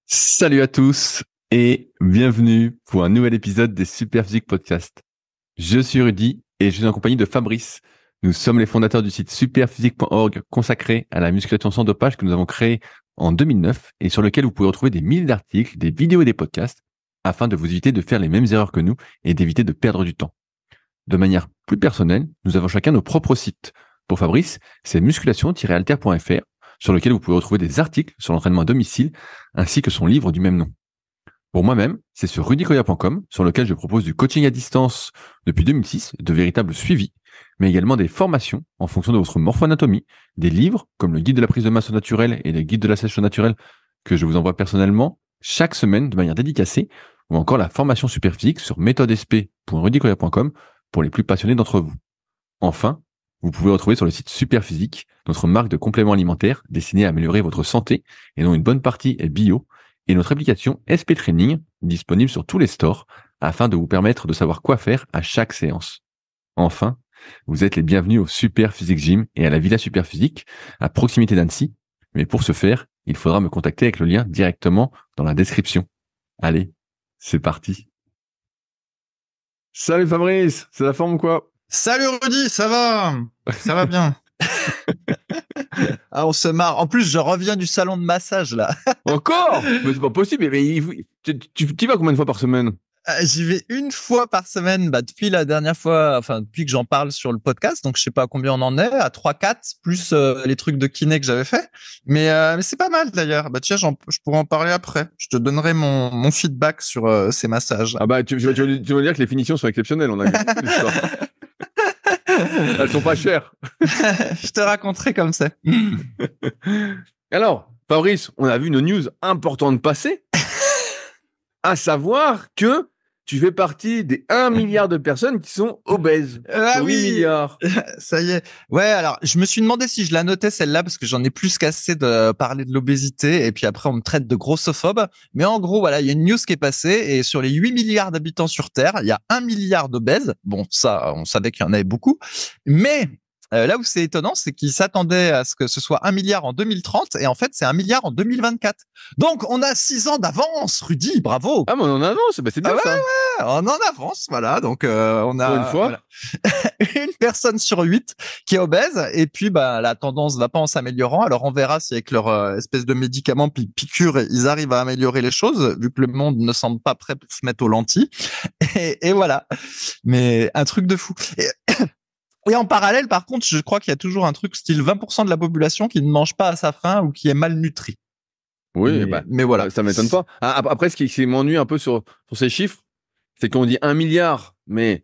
Salut à tous et bienvenue pour un nouvel épisode des Superphysique Podcast. Je suis Rudy et je suis en compagnie de Fabrice. Nous sommes les fondateurs du site superphysique.org consacré à la musculation sans dopage que nous avons créé en 2009 et sur lequel vous pouvez retrouver des milliers d'articles, des vidéos et des podcasts afin de vous éviter de faire les mêmes erreurs que nous et d'éviter de perdre du temps. De manière plus personnelle, nous avons chacun nos propres sites. Pour Fabrice, c'est musculation-alter.fr sur lequel vous pouvez retrouver des articles sur l'entraînement à domicile ainsi que son livre du même nom. Pour moi-même, c'est sur rudykoya.com sur lequel je propose du coaching à distance depuis 2006, de véritables suivis, mais également des formations en fonction de votre morpho-anatomie, des livres comme le guide de la prise de masse naturelle et le guide de la sèche naturelle que je vous envoie personnellement chaque semaine de manière dédicacée, ou encore la formation Superphysique sur méthodesp.rudykoya.com pour les plus passionnés d'entre vous. Enfin, vous pouvez retrouver sur le site Superphysique notre marque de compléments alimentaires destinée à améliorer votre santé et dont une bonne partie est bio, et notre application SP Training disponible sur tous les stores afin de vous permettre de savoir quoi faire à chaque séance. Enfin, vous êtes les bienvenus au Superphysique Gym et à la Villa Superphysique à proximité d'Annecy, mais pour ce faire, il faudra me contacter avec le lien directement dans la description. Allez, c'est parti. Salut Fabrice, c'est la forme ou quoi? Salut Rudy, ça va bien. Ah, on se marre. En plus, je reviens du salon de massage là. Encore? Mais c'est pas possible. Mais tu vas combien de fois par semaine? J'y vais une fois par semaine, depuis la dernière fois, enfin depuis que j'en parle sur le podcast, donc je sais pas à combien on en est, à 3-4, plus les trucs de kiné que j'avais fait. Mais c'est pas mal d'ailleurs. Tiens, je pourrais en parler après. Je te donnerai mon feedback sur ces massages. Ah bah tu vas dire que les finitions sont exceptionnelles. On a Elles sont pas chères. Je te raconterai comme ça. Alors, Fabrice, on a vu une news importante passer, à savoir que tu fais partie des 1 milliard de personnes qui sont obèses. Ah 8 oui, milliards. ça y est. Ouais, alors je me suis demandé si je la notais celle-là parce que j'en ai plus qu'assez de parler de l'obésité et puis après on me traite de grossophobe. Mais en gros, voilà, il y a une news qui est passée et sur les 8 milliards d'habitants sur Terre, il y a 1 milliard d'obèses. Bon, ça, on savait qu'il y en avait beaucoup. Mais là où c'est étonnant, c'est qu'ils s'attendaient à ce que ce soit 1 milliard en 2030 et en fait c'est 1 milliard en 2024. Donc on a 6 ans d'avance, Rudy, bravo. Ah mais on en avance, bah c'est bien ça. Ouais, on en avance, voilà. Donc on a Pour une fois. voilà, une personne sur 8 qui est obèse et puis la tendance va pas en s'améliorant. Alors on verra si avec leur espèce de médicaments puis piqûres ils arrivent à améliorer les choses vu que le monde ne semble pas prêt pour se mettre aux lentilles. Et voilà. Mais un truc de fou. Et en parallèle, par contre, je crois qu'il y a toujours un truc style 20% de la population qui ne mange pas à sa faim ou qui est malnutrie. Oui, mais voilà. Ça m'étonne pas. Après, ce qui m'ennuie un peu sur ces chiffres, c'est qu'on dit 1 milliard, mais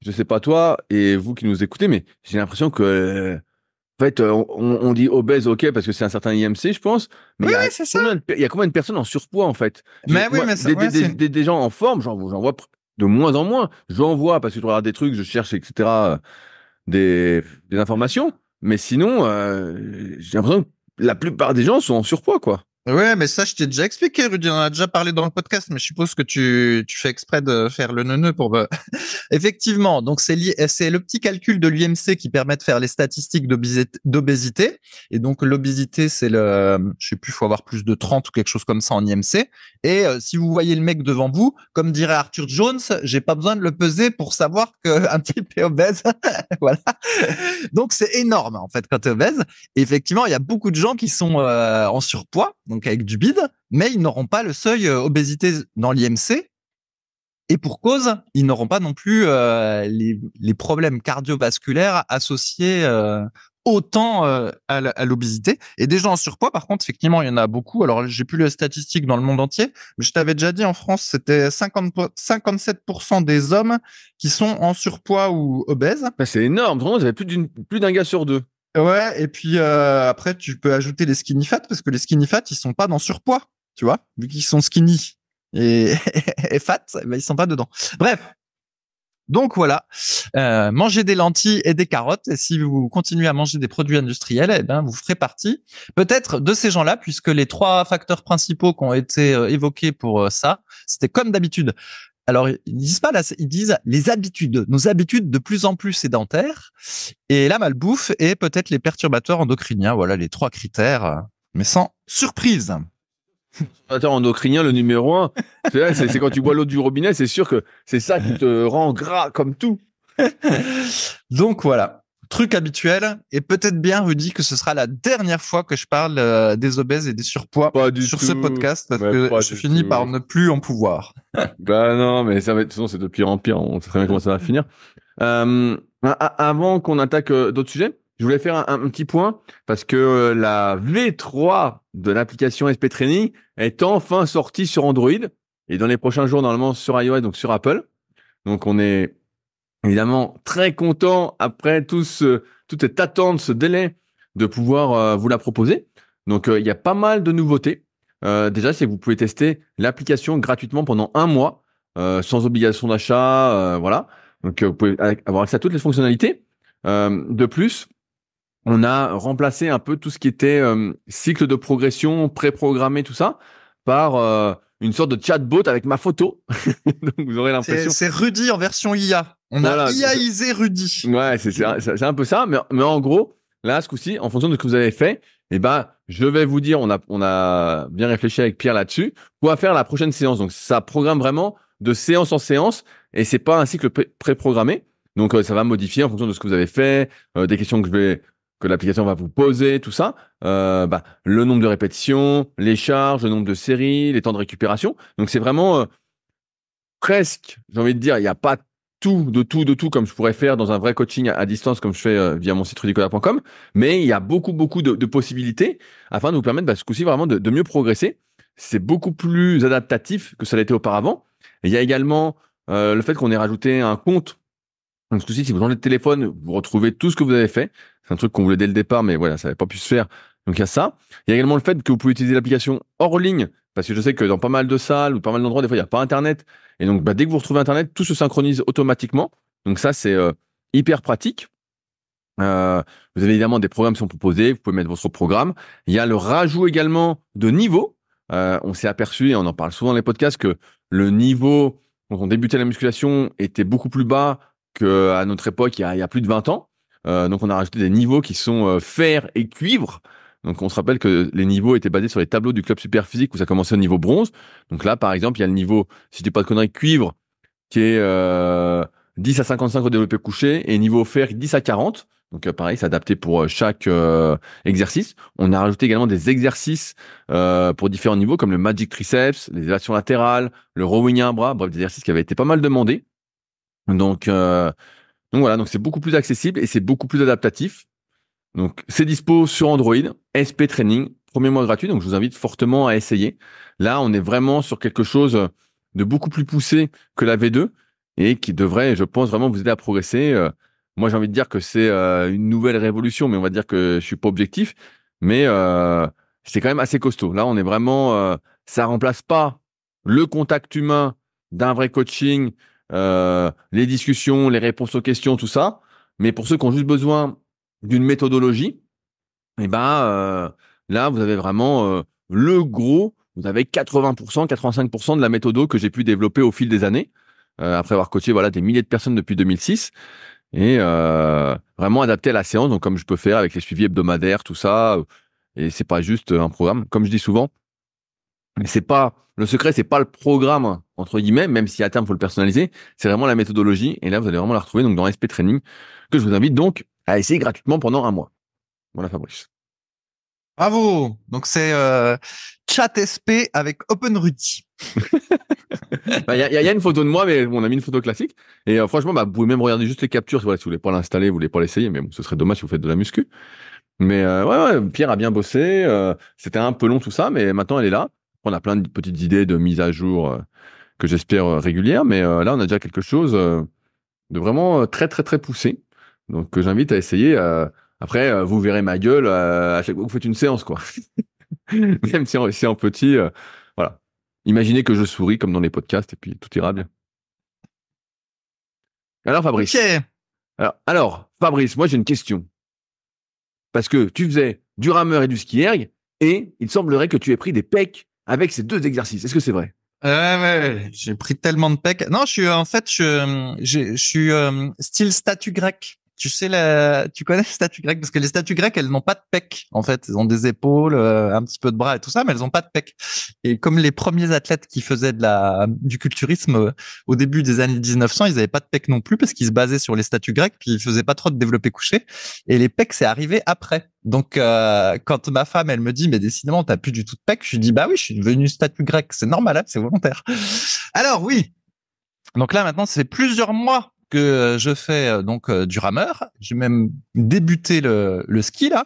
je sais pas toi et vous qui nous écoutez, mais j'ai l'impression que, en fait, on dit obèse, ok, parce que c'est un certain IMC, je pense, mais Oui, c'est ça. il y a combien de personnes en surpoids, en fait? Mais oui, mais ça, Des gens en forme, j'en vois de moins en moins. J'en vois parce que je regarde des trucs, je cherche, etc., des informations, mais sinon, j'ai l'impression que la plupart des gens sont en surpoids, quoi. Ouais, mais ça, je t'ai déjà expliqué, Rudy. On en a déjà parlé dans le podcast, mais je suppose que tu fais exprès de faire le neuneu pour... Effectivement, donc c'est le petit calcul de l'UMC qui permet de faire les statistiques d'obésité. Et donc l'obésité, c'est je sais plus, faut avoir plus de 30 ou quelque chose comme ça en IMC. Et si vous voyez le mec devant vous, comme dirait Arthur Jones, j'ai pas besoin de le peser pour savoir qu'un type est obèse. Voilà. Donc c'est énorme en fait quand tu es obèse. Et effectivement, il y a beaucoup de gens qui sont en surpoids, donc avec du bide, mais ils n'auront pas le seuil obésité dans l'IMC. Et pour cause, ils n'auront pas non plus les problèmes cardiovasculaires associés autant à l'obésité. Et des gens en surpoids, par contre, effectivement, il y en a beaucoup. Alors, j'ai plus les statistiques dans le monde entier, mais je t'avais déjà dit, en France, c'était 57% des hommes qui sont en surpoids ou obèses. Bah, c'est énorme. Vraiment, vous avez plus d'un gars sur deux. Ouais, et puis après, tu peux ajouter les skinny fat, parce que les skinny fat, ils sont pas dans surpoids, tu vois, vu qu'ils sont skinny et, et fat, ils sont pas dedans. Bref. Donc voilà, mangez des lentilles et des carottes. Et si vous continuez à manger des produits industriels, eh ben vous ferez partie peut-être de ces gens-là, puisque les 3 facteurs principaux qui ont été évoqués pour ça, c'était comme d'habitude. Alors ils disent pas là, ils disent les habitudes, nos habitudes de plus en plus sédentaires, et la malbouffe et peut-être les perturbateurs endocriniens. Voilà les 3 critères, mais sans surprise. endocrinien, le numéro un. C'est quand tu bois l'eau du robinet, c'est sûr que c'est ça qui te rend gras comme tout. Donc voilà, truc habituel. Et peut-être bien, Rudy, que ce sera la dernière fois que je parle des obèses et des surpoids sur ce podcast, parce que je finis par ne plus en pouvoir. Bah non, mais ça va, de toute façon, c'est de pire en pire. On sait très bien comment ça va finir. Avant qu'on attaque d'autres sujets, je voulais faire un petit point parce que la V3 de l'application SP Training est enfin sortie sur Android et dans les prochains jours, normalement, sur iOS, donc sur Apple. Donc, on est évidemment très content après toute cette attente, ce délai de pouvoir vous la proposer. Donc, il y a pas mal de nouveautés. Déjà, c'est que vous pouvez tester l'application gratuitement pendant 1 mois, sans obligation d'achat, voilà. Donc, vous pouvez avoir accès à toutes les fonctionnalités. De plus, on a remplacé un peu tout ce qui était cycle de progression, préprogrammé, tout ça, par une sorte de chatbot avec ma photo. Donc, vous aurez l'impression. C'est Rudy en version IA. On a IAisé Rudy. Ouais, c'est un peu ça. Mais en gros, là, ce coup-ci, en fonction de ce que vous avez fait, je vais vous dire, on a bien réfléchi avec Pierre là-dessus, quoi faire la prochaine séance. Donc, ça programme vraiment de séance en séance et c'est pas un cycle préprogrammé. Donc, ça va modifier en fonction de ce que vous avez fait, des questions que l'application va vous poser, tout ça. Le nombre de répétitions, les charges, le nombre de séries, les temps de récupération. Donc, c'est vraiment presque, j'ai envie de dire, il n'y a pas de tout comme je pourrais faire dans un vrai coaching à distance comme je fais via mon site rudicola.com, mais il y a beaucoup de possibilités afin de vous permettre ce coup-ci vraiment de mieux progresser. C'est beaucoup plus adaptatif que ça l'était auparavant. Et il y a également le fait qu'on ait rajouté un compte. Donc ce coup-ci, si vous enlevez le téléphone, vous retrouvez tout ce que vous avez fait. C'est un truc qu'on voulait dès le départ, mais voilà, ça n'avait pas pu se faire. Donc il y a ça. Il y a également le fait que vous pouvez utiliser l'application hors ligne, parce que je sais que dans pas mal de salles ou pas mal d'endroits, des fois, il n'y a pas Internet. Et donc, dès que vous retrouvez Internet, tout se synchronise automatiquement. Donc ça, c'est hyper pratique. Vous avez évidemment des programmes qui sont proposés. Vous pouvez mettre votre programme. Il y a le rajout également de niveau. On s'est aperçu, et on en parle souvent dans les podcasts, que le niveau, quand on débutait la musculation, était beaucoup plus bas qu'à notre époque, il y a plus de 20 ans. Donc, on a rajouté des niveaux qui sont fer et cuivre. Donc, on se rappelle que les niveaux étaient basés sur les tableaux du club super physique où ça commençait au niveau bronze. Donc là, par exemple, il y a le niveau, si je dis pas de conneries, cuivre, qui est 10 à 55 au développé couché, et niveau fer 10 à 40. Donc pareil, c'est adapté pour chaque exercice. On a rajouté également des exercices pour différents niveaux, comme le Magic Triceps, les élévations latérales, le rowing à un bras, bref, des exercices qui avaient été pas mal demandés. Donc voilà, donc c'est beaucoup plus accessible et c'est beaucoup plus adaptatif. Donc, c'est dispo sur Android, SP Training, premier mois gratuit. Donc, je vous invite fortement à essayer. Là, on est vraiment sur quelque chose de beaucoup plus poussé que la V2 et qui devrait, je pense, vraiment vous aider à progresser. Moi, j'ai envie de dire que c'est une nouvelle révolution, mais on va dire que je suis pas objectif. Mais c'est quand même assez costaud. Là, on est vraiment, ça remplace pas le contact humain d'un vrai coaching, les discussions, les réponses aux questions, tout ça. Mais pour ceux qui ont juste besoin d'une méthodologie, là, vous avez vraiment le gros, vous avez 80%, 85% de la méthode que j'ai pu développer au fil des années, après avoir coaché des milliers de personnes depuis 2006, et vraiment adapté à la séance, donc comme je peux faire avec les suivis hebdomadaires, tout ça, et c'est pas juste un programme, comme je dis souvent, le secret, c'est pas le programme, entre guillemets, même si à terme, il faut le personnaliser, c'est vraiment la méthodologie, et là, vous allez vraiment la retrouver donc dans SP Training, que je vous invite donc à essayer gratuitement pendant 1 mois. Voilà, Fabrice. Bravo. Donc c'est Chat SP avec OpenRudy. Il y a une photo de moi, mais on a mis une photo classique. Et franchement, vous pouvez même regarder juste les captures. Voilà, si vous voulez pas l'installer, vous voulez pas l'essayer, mais bon, ce serait dommage si vous faites de la muscu. Mais ouais, Pierre a bien bossé. C'était un peu long tout ça, mais maintenant elle est là. On a plein de petites idées de mise à jour que j'espère régulières, mais là on a déjà quelque chose de vraiment très très très poussé. Donc j'invite à essayer. Après, vous verrez ma gueule à chaque fois que vous faites une séance, quoi. Même si en petit, voilà. Imaginez que je souris comme dans les podcasts et puis tout ira bien. Alors Fabrice. Ok. Alors Fabrice, moi j'ai une question. Parce que tu faisais du rameur et du ski erg et il semblerait que tu aies pris des pecs avec ces 2 exercices. Est-ce que c'est vrai? Ouais, j'ai pris tellement de pecs. Non, je suis style statue grec. Tu sais, tu connais les statues grecques? Parce que les statues grecques, elles n'ont pas de pec, en fait. Elles ont des épaules, un petit peu de bras et tout ça, mais elles n'ont pas de pec. Et comme les premiers athlètes qui faisaient du culturisme au début des années 1900, ils n'avaient pas de pec non plus parce qu'ils se basaient sur les statues grecques, puis ils faisaient pas trop de développé couché. Et les pecs, c'est arrivé après. Donc, quand ma femme, elle me dit, mais décidément, t'as plus du tout de pec, je lui dis, bah oui, je suis devenu statue grecque. C'est normal, hein, c'est volontaire. Alors oui. Donc là, maintenant, ça fait plusieurs mois que je fais du rameur. J'ai même débuté le ski là.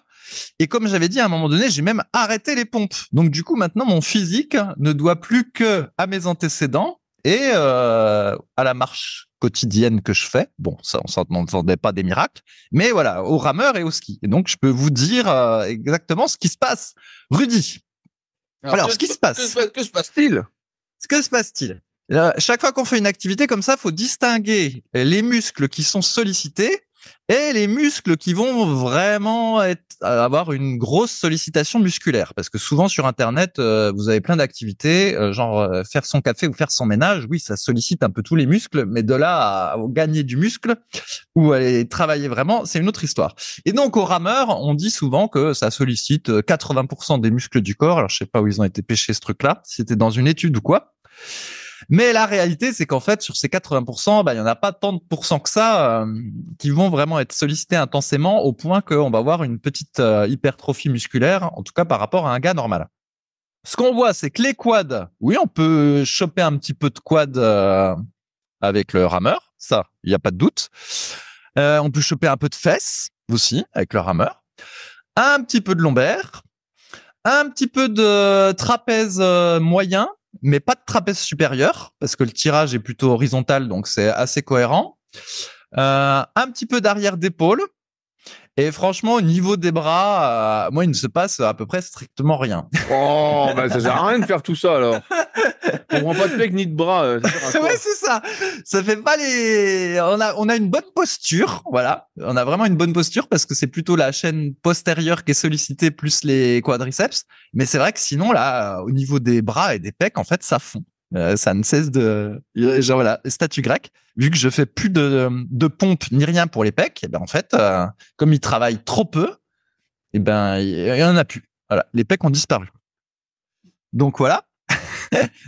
Et comme j'avais dit à un moment donné, j'ai même arrêté les pompes. Donc du coup, maintenant, mon physique ne doit plus que à mes antécédents et à la marche quotidienne que je fais. Bon, ça, on n'entendait pas des miracles, mais voilà, au rameur et au ski. Et donc, je peux vous dire exactement ce qui se passe. Rudy. Alors ce qui se passe. Que se passe-t-il? Que se passe-t-il? Chaque fois qu'on fait une activité comme ça, faut distinguer les muscles qui sont sollicités et les muscles qui vont vraiment avoir une grosse sollicitation musculaire. Parce que souvent sur Internet, vous avez plein d'activités, faire son café ou faire son ménage. Oui, ça sollicite un peu tous les muscles, mais de là à gagner du muscle ou aller travailler vraiment, c'est une autre histoire. Et donc au rameur, on dit souvent que ça sollicite 80% des muscles du corps. Alors je sais pas où ils ont été pêchés ce truc-là, si c'était dans une étude ou quoi. Mais la réalité, c'est qu'en fait, sur ces 80%, il y en a pas tant de pourcents que ça qui vont vraiment être sollicités intensément au point qu'on va avoir une petite hypertrophie musculaire, en tout cas par rapport à un gars normal. Ce qu'on voit, c'est que les quads, oui, on peut choper un petit peu de quad avec le rameur, ça, il n'y a pas de doute. On peut choper un peu de fesses aussi avec le rameur, un petit peu de lombaire, un petit peu de trapèze moyen, mais pas de trapèze supérieur, parce que le tirage est plutôt horizontal, donc c'est assez cohérent. Un petit peu d'arrière d'épaule. Et franchement, au niveau des bras, moi, il ne se passe à peu près strictement rien. Oh, ça sert à rien de faire tout ça, alors. On prend pas de pec ni de bras. Ouais, c'est ça. Ça fait pas on a une bonne posture, voilà. On a vraiment une bonne posture parce que c'est plutôt la chaîne postérieure qui est sollicitée plus les quadriceps. Mais c'est vrai que sinon, là, au niveau des bras et des pecs, en fait, ça fond. Ça ne cesse genre voilà, statue grecque. Vu que je fais plus de pompe ni rien pour les pecs, et ben en fait, comme ils travaillent trop peu, et ben il y en a plus. Voilà, les pecs ont disparu. Donc voilà.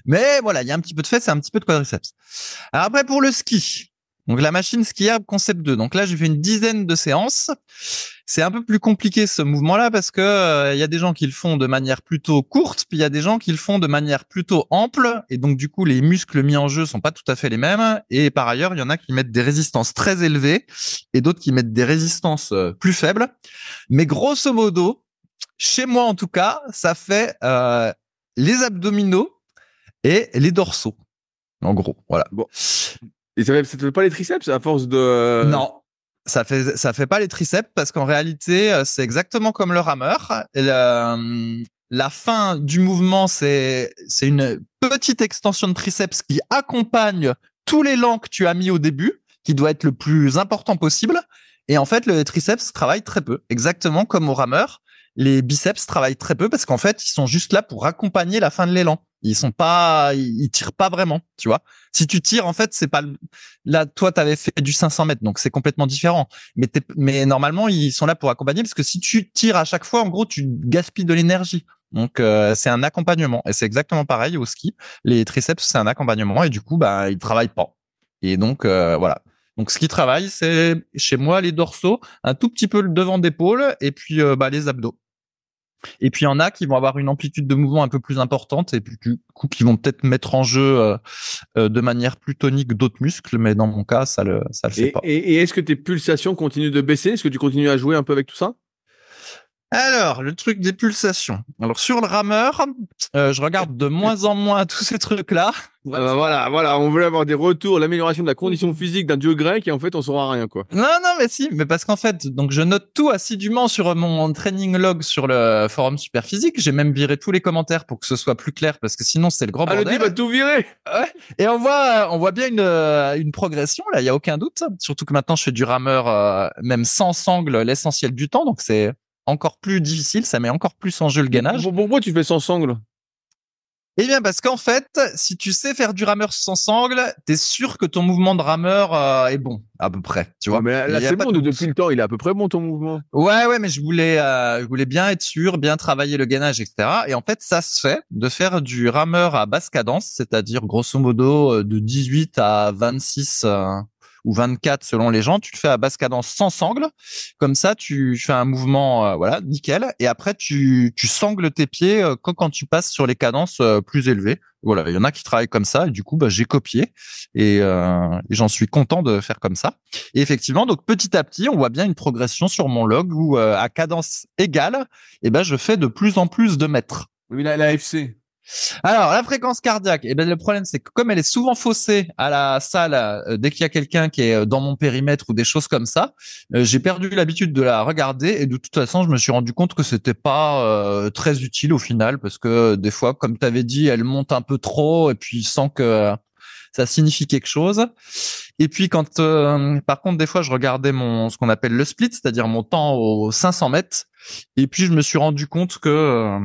Mais voilà, il y a un petit peu de fesses et un petit peu de quadriceps. Alors après pour le ski. Donc la machine skiable concept 2. Donc là, j'ai fait une dizaine de séances. C'est un peu plus compliqué ce mouvement-là parce que il y a des gens qui le font de manière plutôt courte, puis il y a des gens qui le font de manière plutôt ample, et donc du coup les muscles mis en jeu sont pas tout à fait les mêmes. Et par ailleurs, il y en a qui mettent des résistances très élevées et d'autres qui mettent des résistances plus faibles. Mais grosso modo, chez moi en tout cas, ça fait les abdominaux et les dorsaux. En gros, voilà. Bon. Et ça fait pas les triceps à force de... Non. Ça fait pas les triceps parce qu'en réalité, c'est exactement comme le rameur. La fin du mouvement, c'est une petite extension de triceps qui accompagne tout l'élan que tu as mis au début, qui doit être le plus important possible. Et en fait, le triceps travaille très peu, exactement comme au rameur. Les biceps travaillent très peu parce qu'en fait, ils sont juste là pour accompagner la fin de l'élan. Ils tirent pas vraiment, tu vois. Si tu tires, en fait, c'est pas là, toi, t'avais fait du 500 mètres, donc c'est complètement différent. Mais normalement, ils sont là pour accompagner parce que si tu tires à chaque fois, en gros, tu gaspilles de l'énergie. Donc, c'est un accompagnement. Et c'est exactement pareil au ski. Les triceps, c'est un accompagnement et du coup, ils travaillent pas. Et donc, voilà. Donc, ce qui travaille, c'est chez moi les dorsaux, un tout petit peu le devant d'épaule et puis les abdos. Et puis il y en a qui vont avoir une amplitude de mouvement un peu plus importante et puis du coup qui vont peut-être mettre en jeu de manière plus tonique d'autres muscles, mais dans mon cas ça le fait pas. Et est-ce que tes pulsations continuent de baisser? Est-ce que tu continues à jouer un peu avec tout ça? Alors, le truc des pulsations. Alors, sur le rameur, je regarde de moins en moins tous ces trucs-là. Voilà, on veut avoir des retours, l'amélioration de la condition physique d'un dieu grec et en fait, on saura rien, quoi. Non, mais si, mais parce qu'en fait, donc je note tout assidûment sur mon training log sur le forum Superphysique. J'ai même viré tous les commentaires pour que ce soit plus clair parce que sinon, c'est le grand bordel. Le type va tout virer! Ouais. Et on voit bien une progression, là, il y a aucun doute. Surtout que maintenant, je fais du rameur, même sans sangle l'essentiel du temps, donc c'est encore plus difficile, ça met encore plus en jeu le gainage. Pourquoi tu fais sans sangle? Eh bien, parce qu'en fait, si tu sais faire du rameur sans sangle, t'es sûr que ton mouvement de rameur est bon, à peu près, tu vois. Ouais, mais là Il y a c'est pas bon, de depuis doute. le temps, il est à peu près bon ton mouvement. Ouais, mais je voulais bien être sûr, bien travailler le gainage, etc. Et en fait, ça se fait de faire du rameur à basse cadence, c'est-à-dire grosso modo de 18 à 26 ou 24 selon les gens. Tu le fais à basse cadence sans sangle. Comme ça, tu fais un mouvement, voilà, nickel. Et après, tu sangles tes pieds quand tu passes sur les cadences plus élevées. Voilà, il y en a qui travaillent comme ça. Et du coup, j'ai copié et j'en suis content de faire comme ça. Et effectivement, donc petit à petit, on voit bien une progression sur mon log où à cadence égale, je fais de plus en plus de mètres. Oui, la FC. Alors, la fréquence cardiaque, le problème, c'est que comme elle est souvent faussée à la salle, dès qu'il y a quelqu'un qui est dans mon périmètre ou des choses comme ça, j'ai perdu l'habitude de la regarder et de toute façon, je me suis rendu compte que c'était pas très utile au final parce que des fois, comme tu avais dit, elle monte un peu trop et puis sans que ça signifie quelque chose. Et puis quand, par contre, des fois, je regardais ce qu'on appelle le split, c'est-à-dire mon temps aux 500 mètres, et puis je me suis rendu compte que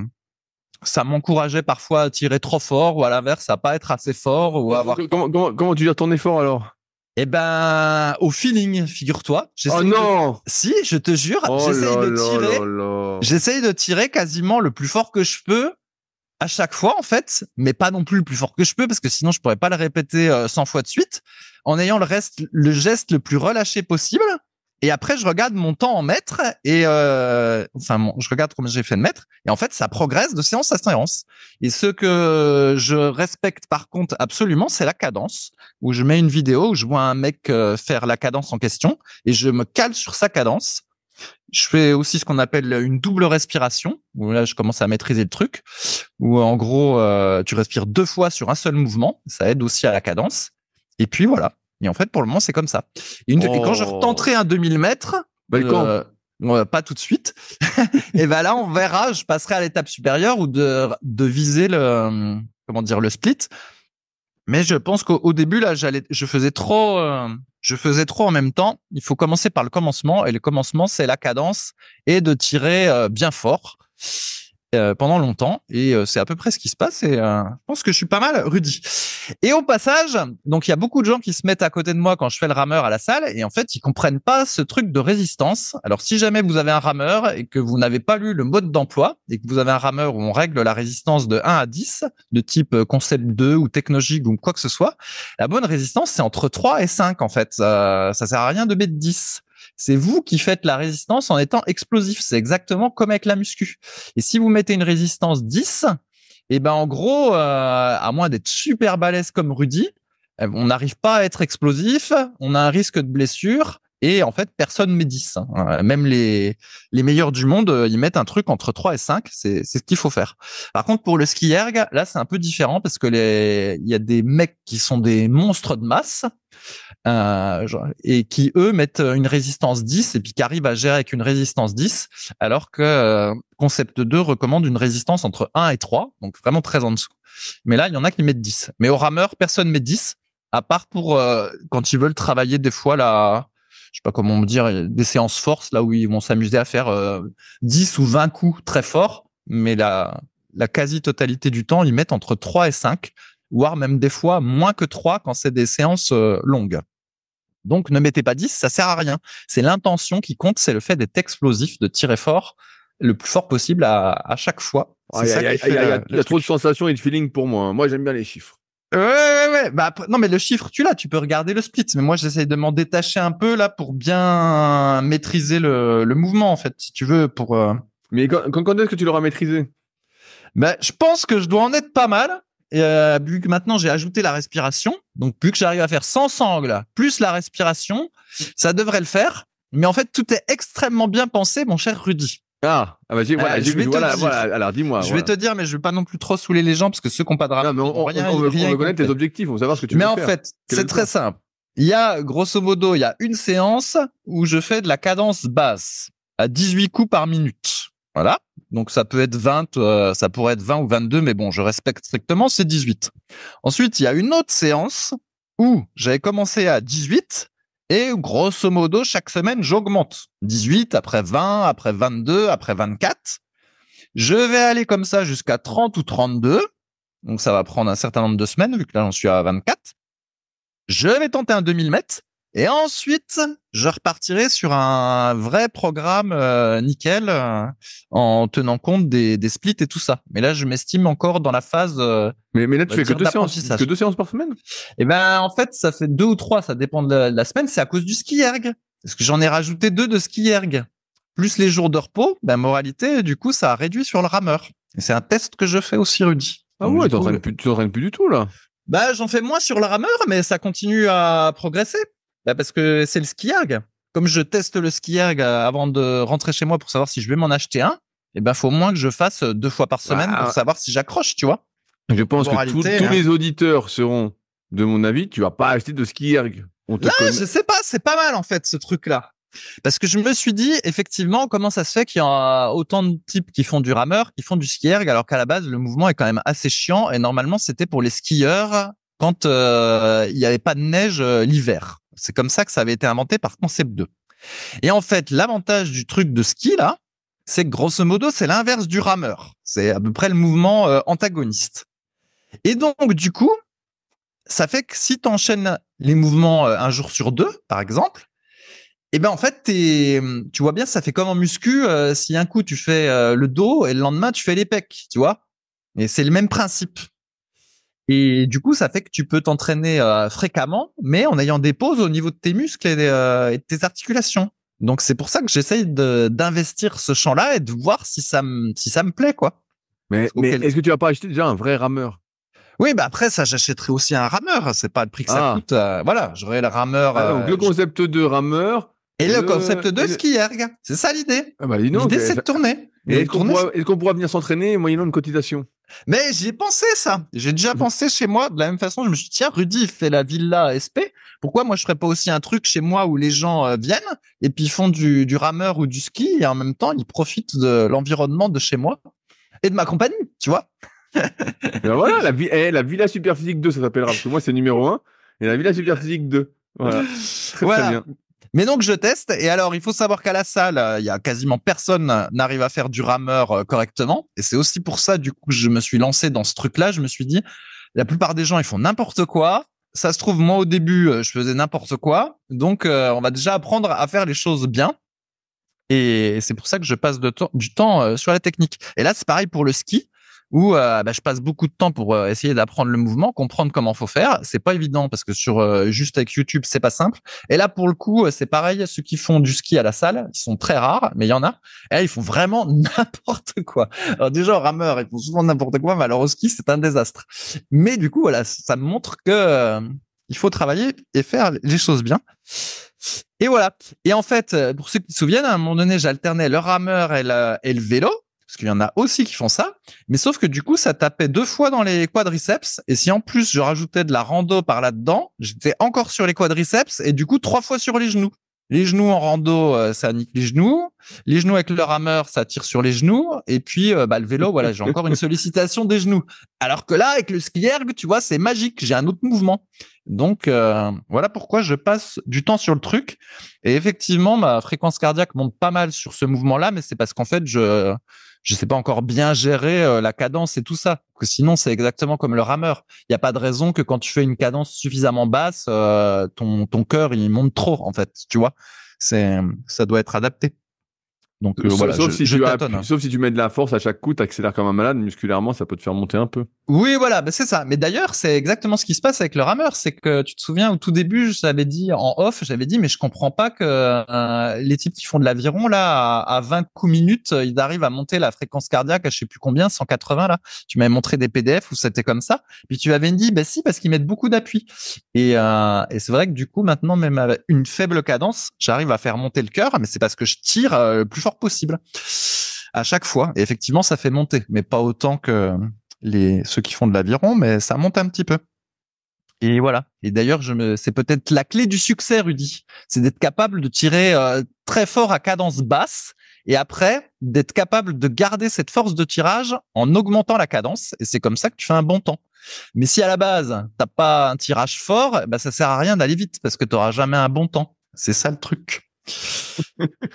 ça m'encourageait parfois à tirer trop fort ou à l'inverse à pas être assez fort ou à avoir. Comment tu gères ton effort alors? Au feeling, figure-toi. Oh non! Si, je te jure, Oh j'essaye là de là tirer. là là. J'essaye de tirer quasiment le plus fort que je peux à chaque fois en fait, mais pas non plus le plus fort que je peux parce que sinon je pourrais pas le répéter 100 fois de suite, en ayant le geste le plus relâché possible. Et après, je regarde mon temps en mètres et je regarde combien j'ai fait de mètres. Et en fait, ça progresse de séance à séance. Et ce que je respecte par contre absolument, c'est la cadence. Où je mets une vidéo où je vois un mec faire la cadence en question et je me cale sur sa cadence. Je fais aussi ce qu'on appelle une double respiration, où là, je commence à maîtriser le truc, où en gros, tu respires 2 fois sur un seul mouvement. Ça aide aussi à la cadence. Et puis voilà. Et en fait, pour le moment, c'est comme ça. Et quand je retenterai un 2000 mètres, pas tout de suite, et là, on verra, je passerai à l'étape supérieure ou de viser le split. Mais je pense qu'au début, là, je faisais trop en même temps. Il faut commencer par le commencement. Et le commencement, c'est la cadence et de tirer bien fort pendant longtemps. Et c'est à peu près ce qui se passe. Et je pense que je suis pas mal, Rudy. Et au passage, donc il y a beaucoup de gens qui se mettent à côté de moi quand je fais le rameur à la salle. Et en fait, ils comprennent pas ce truc de résistance. Alors, si jamais vous avez un rameur et que vous n'avez pas lu le mode d'emploi et que vous avez un rameur où on règle la résistance de 1 à 10, de type Concept 2 ou Technologique ou quoi que ce soit, la bonne résistance, c'est entre 3 et 5 en fait. Ça sert à rien de mettre 10. C'est vous qui faites la résistance en étant explosif. C'est exactement comme avec la muscu. Et si vous mettez une résistance 10, en gros, à moins d'être super balèze comme Rudy, on n'arrive pas à être explosif, on a un risque de blessure et en fait, personne met 10. Même les meilleurs du monde, ils mettent un truc entre 3 et 5, c'est ce qu'il faut faire. Par contre, pour le ski erg, là, c'est un peu différent parce que il y a des mecs qui sont des monstres de masse et qui, eux, mettent une résistance 10 et puis qui arrivent à gérer avec une résistance 10, alors que Concept 2 recommande une résistance entre 1 et 3, donc vraiment très en dessous. Mais là, il y en a qui mettent 10. Mais au rameur, personne met 10, à part pour quand ils veulent travailler des fois je sais pas comment me dire, des séances force, là où ils vont s'amuser à faire 10 ou 20 coups très forts, mais la quasi-totalité du temps, ils mettent entre 3 et 5, voire même des fois moins que 3 quand c'est des séances longues. Donc, ne mettez pas 10, ça sert à rien. C'est l'intention qui compte, c'est le fait d'être explosif, de tirer fort, le plus fort possible à chaque fois. Il y a trop de sensations et de feeling pour moi. Moi, j'aime bien les chiffres. Ouais. Non, mais le chiffre, tu peux regarder le split. Mais moi, j'essaye de m'en détacher un peu là pour bien maîtriser le mouvement, en fait, si tu veux. Mais quand est-ce que tu l'auras maîtrisé? Je pense que je dois en être pas mal. Vu que maintenant j'ai ajouté la respiration, donc vu que j'arrive à faire sans sangle plus la respiration, ça devrait le faire. Mais en fait, tout est extrêmement bien pensé, mon cher Rudy. Alors dis-moi. Je vais te dire, mais je vais pas non plus trop saouler les gens parce que ceux qui n'ont pas de rameur. Non, mais on veut connaître tes objectifs, on veut savoir ce que tu veux faire. Mais en fait, c'est très simple. Il y a, grosso modo, une séance où je fais de la cadence basse à 18 coups par minute. Voilà. Donc, ça peut être 20, ça pourrait être 20 ou 22, mais bon, je respecte strictement, c'est 18. Ensuite, il y a une autre séance où j'avais commencé à 18 et grosso modo, chaque semaine, j'augmente. 18, après 20, après 22, après 24. Je vais aller comme ça jusqu'à 30 ou 32. Donc, ça va prendre un certain nombre de semaines, vu que là, j'en suis à 24. Je vais tenter un 2000 mètres. Et ensuite, je repartirai sur un vrai programme nickel en tenant compte des splits et tout ça. Mais là, je m'estime encore dans la phase Mais là, tu fais que 2 séances par semaine? Eh ben, en fait, ça fait 2 ou 3, ça dépend de la semaine. C'est à cause du ski erg. Parce que j'en ai rajouté 2 de ski erg. Plus les jours de repos, ben, moralité, du coup, ça a réduit sur le rameur. Et c'est un test que je fais aussi, Rudy. Ah Donc, ouais, du coup, tu t'entraînes plus du tout, là. bah, j'en fais moins sur le rameur, mais ça continue à progresser. Bah, parce que c'est le ski erg. Comme je teste le ski erg avant de rentrer chez moi pour savoir si je vais m'en acheter un, eh ben, faut au moins que je fasse 2 fois par semaine pour savoir si j'accroche, tu vois. Je pense que tous les auditeurs seront de mon avis. Tu vas pas acheter de ski erg. Là, je sais pas, c'est pas mal en fait ce truc-là. Parce que je me suis dit, effectivement, comment ça se fait qu'il y a autant de types qui font du rameur, qui font du ski erg, alors qu'à la base, le mouvement est quand même assez chiant et normalement, c'était pour les skieurs quand il n'y avait pas de neige l'hiver. C'est comme ça que ça avait été inventé par Concept 2. Et en fait, l'avantage du truc de ski, là, c'est que grosso modo, c'est l'inverse du rameur. C'est à peu près le mouvement antagoniste. Et donc, du coup, ça fait que si tu enchaînes les mouvements un jour sur 2, par exemple, eh ben en fait, tu vois bien, ça fait comme en muscu. Si un coup tu fais le dos et le lendemain tu fais les pecs, tu vois. Et c'est le même principe. Et du coup, ça fait que tu peux t'entraîner fréquemment, mais en ayant des pauses au niveau de tes muscles et de tes articulations. Donc c'est pour ça que j'essaye d'investir ce champ-là et de voir si ça me plaît, quoi. Mais est-ce que tu vas pas acheter déjà un vrai rameur? Oui, bah après ça, j'achèterai aussi un rameur. C'est pas le prix que ça coûte. Voilà, j'aurai le rameur. Donc le concept de rameur. Et le concept de ski erg, c'est ça l'idée. Ah bah, dis donc, l'idée, c'est de tourner. Est-ce qu'on pourra venir s'entraîner moyennant une cotisation? Mais j'y ai pensé, ça. J'ai déjà pensé chez moi. De la même façon, je me suis dit, tiens, Rudy, il fait la villa SP. Pourquoi moi, je ferais pas aussi un truc chez moi où les gens viennent et puis font du rameur ou du ski et en même temps, ils profitent de l'environnement de chez moi et de ma compagnie, tu vois. Ben voilà, la Villa Superphysique 2, ça s'appellera, parce que moi, c'est numéro 1. Et la Villa Superphysique 2. Voilà. Très bien. Mais donc, je teste. Et alors, il faut savoir qu'à la salle, il y a quasiment personne n'arrive à faire du rameur correctement. Et c'est aussi pour ça, du coup, que je me suis lancé dans ce truc-là. Je me suis dit, la plupart des gens, ils font n'importe quoi. Ça se trouve, moi, au début, je faisais n'importe quoi. Donc, on va déjà apprendre à faire les choses bien. Et c'est pour ça que je passe du temps sur la technique. Et là, c'est pareil pour le ski, où je passe beaucoup de temps pour essayer d'apprendre le mouvement, comprendre comment faut faire. C'est pas évident parce que juste avec YouTube, c'est pas simple. Et là, pour le coup, c'est pareil. Ceux qui font du ski à la salle, ils sont très rares, mais il y en a. Et là, ils font vraiment n'importe quoi. Alors déjà, au rameur, ils font souvent n'importe quoi, mais alors au ski, c'est un désastre. Mais du coup, voilà, ça me montre que il faut travailler et faire les choses bien. Et voilà. Et en fait, pour ceux qui se souviennent, à un moment donné, j'alternais le rameur et le vélo, parce qu'il y en a aussi qui font ça. Mais sauf que du coup, ça tapait 2 fois dans les quadriceps. Et si en plus, je rajoutais de la rando par là-dedans, j'étais encore sur les quadriceps et du coup, 3 fois sur les genoux. Les genoux en rando, ça nique les genoux. Les genoux avec le rameur, ça tire sur les genoux. Et puis, le vélo, voilà, j'ai encore une sollicitation des genoux. Alors que là, avec le ski erg, tu vois, c'est magique. J'ai un autre mouvement. Donc, voilà pourquoi je passe du temps sur le truc. Et effectivement, ma fréquence cardiaque monte pas mal sur ce mouvement-là, mais c'est parce qu'en fait, je sais pas encore bien gérer la cadence et tout ça. Que sinon, c'est exactement comme le rameur. Il y a pas de raison que quand tu fais une cadence suffisamment basse, ton cœur il monte trop en fait. Tu vois, ça doit être adapté. Donc voilà, sauf si tu tâtonne. Sauf si tu mets de la force à chaque coup, t'accélères comme un malade, musculairement, ça peut te faire monter un peu. Oui, voilà, c'est ça. Mais d'ailleurs, c'est exactement ce qui se passe avec le rameur. C'est que tu te souviens, au tout début, j'avais dit en off, mais je comprends pas que les types qui font de l'aviron là, à 20 coups minutes, ils arrivent à monter la fréquence cardiaque à je sais plus combien, 180 là. Tu m'avais montré des PDF où c'était comme ça. Puis tu m'avais dit, si, parce qu'ils mettent beaucoup d'appui. Et c'est vrai que du coup, maintenant, même avec une faible cadence, j'arrive à faire monter le cœur, mais c'est parce que je tire le plus fort possible à chaque fois. Et effectivement, ça fait monter, mais pas autant que ceux qui font de l'aviron, mais ça monte un petit peu. Et voilà. Et d'ailleurs, c'est peut-être la clé du succès, Rudy. C'est d'être capable de tirer très fort à cadence basse et après d'être capable de garder cette force de tirage en augmentant la cadence. Et c'est comme ça que tu fais un bon temps. Mais si à la base, t'as pas un tirage fort, ça sert à rien d'aller vite parce que t'auras jamais un bon temps. C'est ça le truc.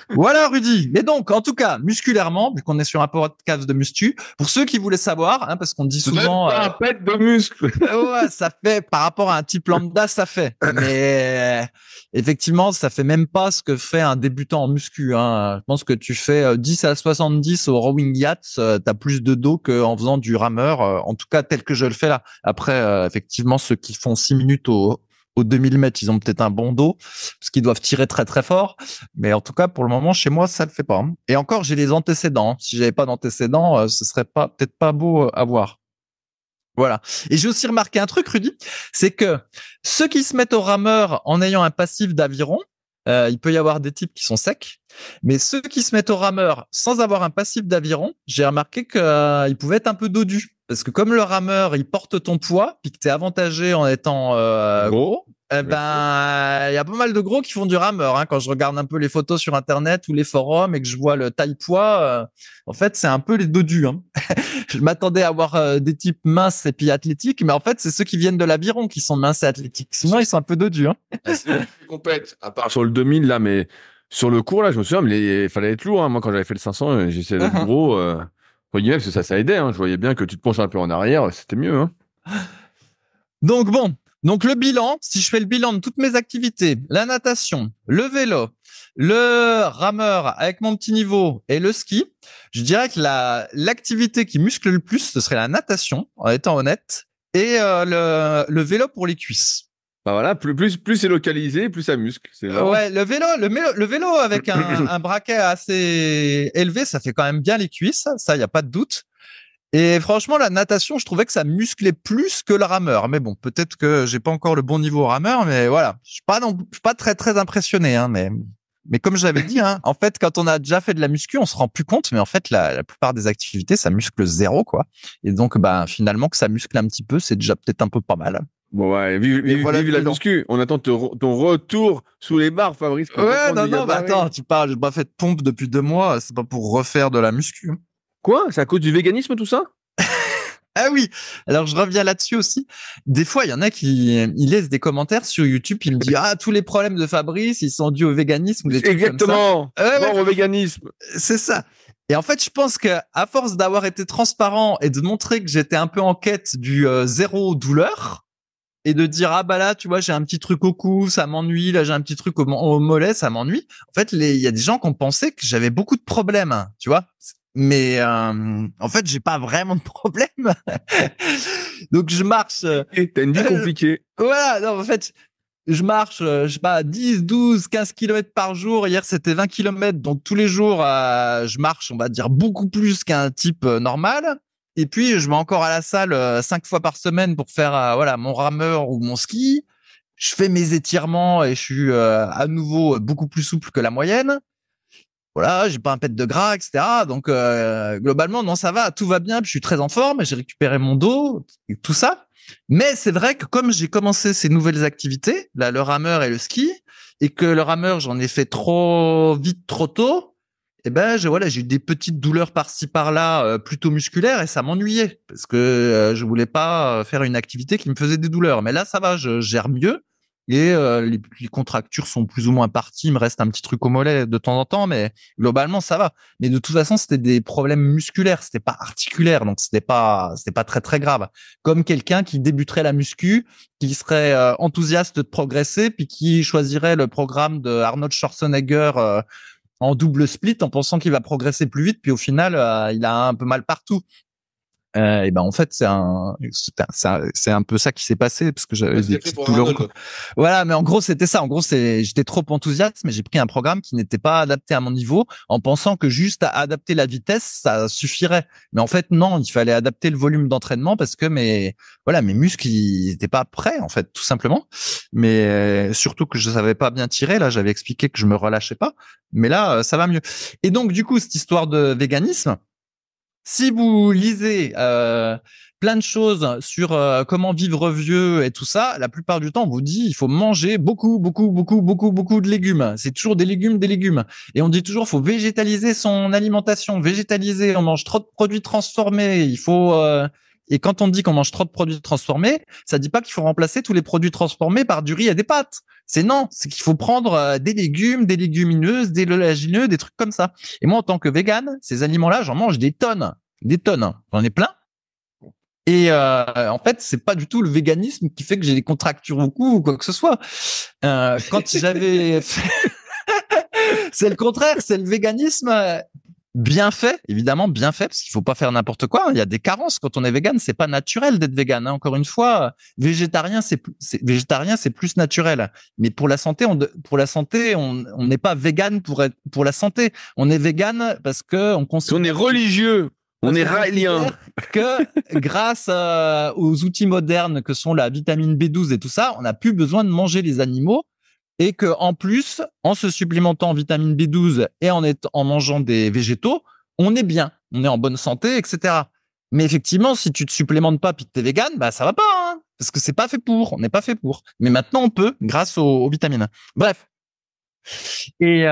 Voilà, Rudy. Et donc, en tout cas, musculairement, vu qu'on est sur un podcast de muscu, pour ceux qui voulaient savoir, hein, parce qu'on dit souvent, un pet de muscle. ouais, ça fait par rapport à un type lambda, ça fait. Mais effectivement, ça fait même pas ce que fait un débutant en muscu. Hein. Je pense que tu fais 10 à 70 au rowing yachts, t'as plus de dos qu'en faisant du rameur. En tout cas, tel que je le fais là. Après, effectivement, ceux qui font 6 minutes au 2000 mètres, ils ont peut-être un bon dos parce qu'ils doivent tirer très très fort. Mais en tout cas, pour le moment, chez moi, ça le fait pas. Et encore, j'ai les antécédents. Si j'avais pas d'antécédents, ce serait peut-être pas beau à voir. Voilà. Et j'ai aussi remarqué un truc, Rudy, c'est que ceux qui se mettent au rameur en ayant un passif d'aviron, il peut y avoir des types qui sont secs, mais ceux qui se mettent au rameur sans avoir un passif d'aviron, j'ai remarqué qu'ils pouvaient être un peu dodus. Parce que comme le rameur, il porte ton poids, puis que t'es avantagé en étant gros, il y a pas mal de gros qui font du rameur. Hein. Quand je regarde un peu les photos sur Internet ou les forums et que je vois le taille-poids, en fait, c'est un peu les dodus. Hein. Je m'attendais à avoir des types minces et puis athlétiques, mais en fait, c'est ceux qui viennent de l'aviron qui sont minces et athlétiques. Sinon, ils sont un peu dodus. Hein. C'est complète, à part sur le 2000, là, mais sur le cours, là, je me souviens, mais il fallait être lourd. Hein. Moi, quand j'avais fait le 500, j'essayais d'être gros. Parce que ça aidait. Hein. Je voyais bien que tu te penches un peu en arrière, c'était mieux. Hein. Donc bon, donc le bilan, si je fais le bilan de toutes mes activités, la natation, le vélo, le rameur avec mon petit niveau et le ski, je dirais que l'activité qui muscle le plus, ce serait la natation, en étant honnête, et le vélo pour les cuisses. Bah voilà, plus c'est localisé, plus ça muscle. C'est ouais, le vélo avec un braquet assez élevé, ça fait quand même bien les cuisses, ça y a pas de doute. Et franchement, la natation, je trouvais que ça musclait plus que le rameur. Mais bon, peut-être que j'ai pas encore le bon niveau au rameur, mais voilà, je suis pas très très impressionné. Hein, mais comme j'avais dit, hein, en fait, quand on a déjà fait de la muscu, on se rend plus compte. Mais en fait, la plupart des activités, ça muscle zéro, quoi. Et donc, finalement, que ça muscle un petit peu, c'est déjà peut-être un peu pas mal. Bon, ouais, vive la muscu. On attend ton retour sous les barres, Fabrice. Ouais, non, attends, tu parles, j'ai pas fait de pompe depuis 2 mois. C'est pas pour refaire de la muscu. Quoi? C'est à cause du véganisme, tout ça? Ah oui. Alors, je reviens là-dessus aussi. Des fois, il y en a qui laissent des commentaires sur YouTube. Ils me disent, tous les problèmes de Fabrice, ils sont dus au véganisme ou des trucs comme ça. Exactement. Mort au véganisme. C'est ça. Et en fait, je pense que à force d'avoir été transparent et de montrer que j'étais un peu en quête du zéro douleur et de dire, là, tu vois, j'ai un petit truc au cou, ça m'ennuie. Là, j'ai un petit truc au mollet, ça m'ennuie. En fait, il y a des gens qui ont pensé que j'avais beaucoup de problèmes, hein, tu vois. Mais en fait, j'ai pas vraiment de problème. Donc je marche. T'as une vie compliquée. Voilà, non, en fait, je marche, je sais pas, 10, 12, 15 kilomètres par jour. Hier, c'était 20 kilomètres. Donc tous les jours, je marche, on va dire, beaucoup plus qu'un type normal. Et puis, je vais encore à la salle 5 fois par semaine pour faire mon rameur ou mon ski. Je fais mes étirements et je suis à nouveau beaucoup plus souple que la moyenne. Voilà, j'ai pas un pet de gras, etc. Donc globalement, non, ça va, tout va bien. Puis je suis très en forme, j'ai récupéré mon dos et tout ça. Mais c'est vrai que comme j'ai commencé ces nouvelles activités, là, le rameur et le ski, et que le rameur, j'en ai fait trop vite, trop tôt, j'ai eu des petites douleurs par-ci par-là, plutôt musculaires, et ça m'ennuyait parce que je voulais pas faire une activité qui me faisait des douleurs. Mais là, ça va, je gère mieux. Et les contractures sont plus ou moins parties. Il me reste un petit truc au mollet de temps en temps, mais globalement ça va. Mais de toute façon, c'était des problèmes musculaires, c'était pas articulaire, donc c'était pas très très grave. Comme quelqu'un qui débuterait la muscu, qui serait enthousiaste de progresser, puis qui choisirait le programme de Arnold Schwarzenegger en double split, en pensant qu'il va progresser plus vite, puis au final, il a un peu mal partout. En fait c'est un peu ça qui s'est passé parce que j'avais des petites douleurs. Voilà, mais en gros c'était ça. En gros j'étais trop enthousiaste, mais j'ai pris un programme qui n'était pas adapté à mon niveau, en pensant que juste à adapter la vitesse ça suffirait. Mais en fait non, il fallait adapter le volume d'entraînement parce que mes muscles ils étaient pas prêts en fait, tout simplement. Mais surtout que je savais pas bien tirer. Là j'avais expliqué que je me relâchais pas, mais là ça va mieux. Et donc du coup cette histoire de véganisme. Si vous lisez plein de choses sur comment vivre vieux et tout ça, la plupart du temps, on vous dit il faut manger beaucoup de légumes. C'est toujours des légumes. Et on dit toujours faut végétaliser son alimentation. Végétaliser, on mange trop de produits transformés. Il faut Et quand on dit qu'on mange trop de produits transformés, ça dit pas qu'il faut remplacer tous les produits transformés par du riz et des pâtes. C'est qu'il faut prendre des légumes, des légumineuses, des oléagineux, des trucs comme ça. Et moi, en tant que végane, ces aliments-là, j'en mange des tonnes. J'en ai plein. Et en fait, c'est pas du tout le véganisme qui fait que j'ai des contractures au cou ou quoi que ce soit. Quand j'avais c'est le contraire, c'est le véganisme bien fait, évidemment bien fait, parce qu'il faut pas faire n'importe quoi. Il y a des carences quand on est végane, c'est pas naturel d'être végane. Encore une fois, végétarien, c'est plus naturel. Mais pour la santé, on n'est pas végane pour la santé. On est végane parce que on est religieux. On est raélien. Que grâce aux outils modernes que sont la vitamine B12 et tout ça, on n'a plus besoin de manger les animaux. Et que en plus, en se supplémentant en vitamine B12 et en mangeant des végétaux, on est bien, on est en bonne santé, etc. Mais effectivement, si tu te supplémentes pas puis que t'es vegan, bah ça va pas, hein, parce que c'est pas fait pour, on n'est pas fait pour. Mais maintenant on peut, grâce aux vitamines. Bref. Et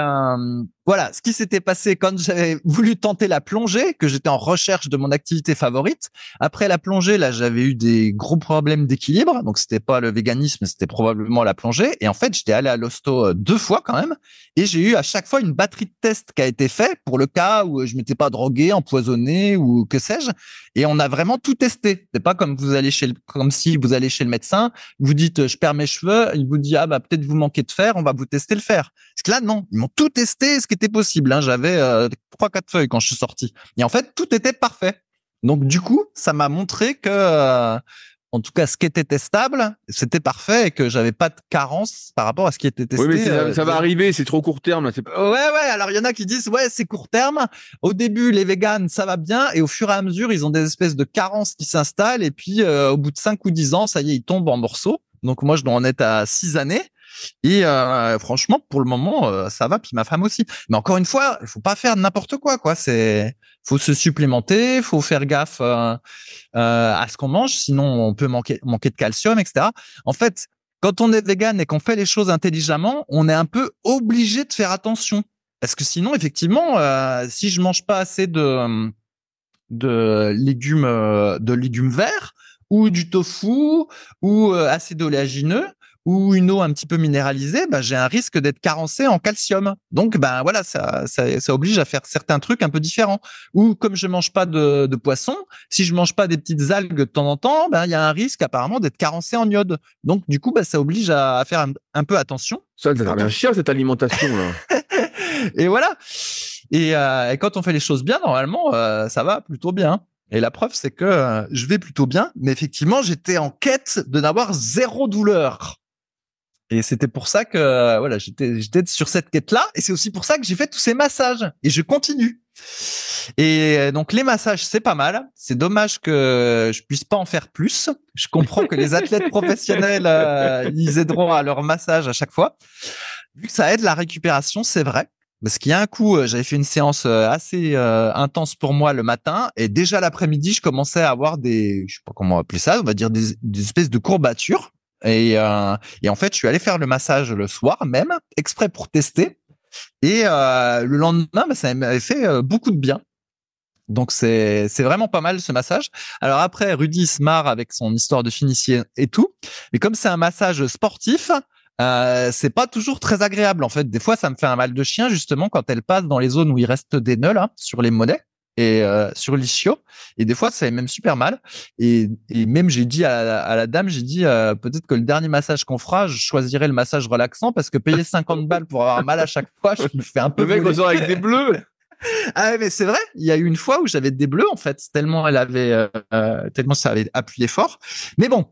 voilà, ce qui s'était passé quand j'avais voulu tenter la plongée, que j'étais en recherche de mon activité favorite. Après la plongée, là, j'avais eu des gros problèmes d'équilibre. Donc, c'était pas le véganisme, c'était probablement la plongée. Et en fait, j'étais allé à l'hosto 2 fois quand même. Et j'ai eu à chaque fois une batterie de tests qui a été faite pour le cas où je m'étais pas drogué, empoisonné ou que sais-je. Et on a vraiment tout testé. C'est pas comme comme si vous allez chez le médecin, vous dites, je perds mes cheveux. Il vous dit, ah, bah, peut-être vous manquez de fer, on va vous tester le fer. Parce que là, non, ils m'ont tout testé, ce qui était possible. Hein. J'avais 3-4 feuilles quand je suis sorti. Et en fait, tout était parfait. Donc, du coup, ça m'a montré que, en tout cas, ce qui était testable, c'était parfait et que j'avais pas de carence par rapport à ce qui était testé. Oui, mais ça va arriver, c'est trop court terme. Là, Ouais. Alors, il y en a qui disent, ouais, c'est court terme. Au début, les véganes, ça va bien. Et au fur et à mesure, ils ont des espèces de carences qui s'installent. Et puis, au bout de 5 ou 10 ans, ça y est, ils tombent en morceaux. Donc, moi, je dois en être à 6 années. Et franchement, pour le moment, ça va. Puis ma femme aussi. Mais encore une fois, il faut pas faire n'importe quoi. Faut se supplémenter, faut faire gaffe à ce qu'on mange, sinon on peut manquer de calcium, etc. En fait, quand on est vegan et qu'on fait les choses intelligemment, on est un peu obligé de faire attention, parce que sinon, effectivement, si je mange pas assez de légumes verts ou du tofu ou assez d'oléagineux ou une eau un petit peu minéralisée, bah, j'ai un risque d'être carencé en calcium. Donc, ben voilà, ça oblige à faire certains trucs un peu différents. Ou comme je mange pas de poisson, si je mange pas des petites algues de temps en temps, ben il y a un risque apparemment d'être carencé en iode. Donc, du coup, bah, ça oblige à faire un peu attention. Ça a bien chiant cette alimentation là. Et voilà. Et quand on fait les choses bien, normalement, ça va plutôt bien. Et la preuve, c'est que je vais plutôt bien. Mais effectivement, j'étais en quête de n'avoir zéro douleur. Et c'était pour ça que voilà, j'étais sur cette quête-là. Et c'est aussi pour ça que j'ai fait tous ces massages. Et je continue. Et donc les massages, c'est pas mal. C'est dommage que je puisse pas en faire plus. Je comprends que les athlètes professionnels, ils aideront à leur massage à chaque fois. Vu que ça aide la récupération, c'est vrai. Parce qu'il y a un coup, j'avais fait une séance assez intense pour moi le matin. Et déjà l'après-midi, je commençais à avoir je sais pas comment appeler ça, on va dire des espèces de courbatures. Et en fait, je suis allé faire le massage le soir même, exprès pour tester. Et le lendemain, bah, ça m'avait fait beaucoup de bien. Donc c'est vraiment pas mal ce massage. Alors après, Rudy se marre avec son histoire de finition et tout. Mais comme c'est un massage sportif, c'est pas toujours très agréable en fait. Des fois, ça me fait un mal de chien justement quand elle passe dans les zones où il reste des nœuds là, sur les mollets et sur l'ischio. Et des fois, ça fait même super mal. Et même j'ai dit à la dame, j'ai dit peut-être que le dernier massage qu'on fera, je choisirai le massage relaxant parce que payer 50 balles pour avoir mal à chaque fois, je me fais un peu. Le mec ressort avec des bleus. Ah mais c'est vrai, il y a eu une fois où j'avais des bleus en fait, tellement ça avait appuyé fort. Mais bon,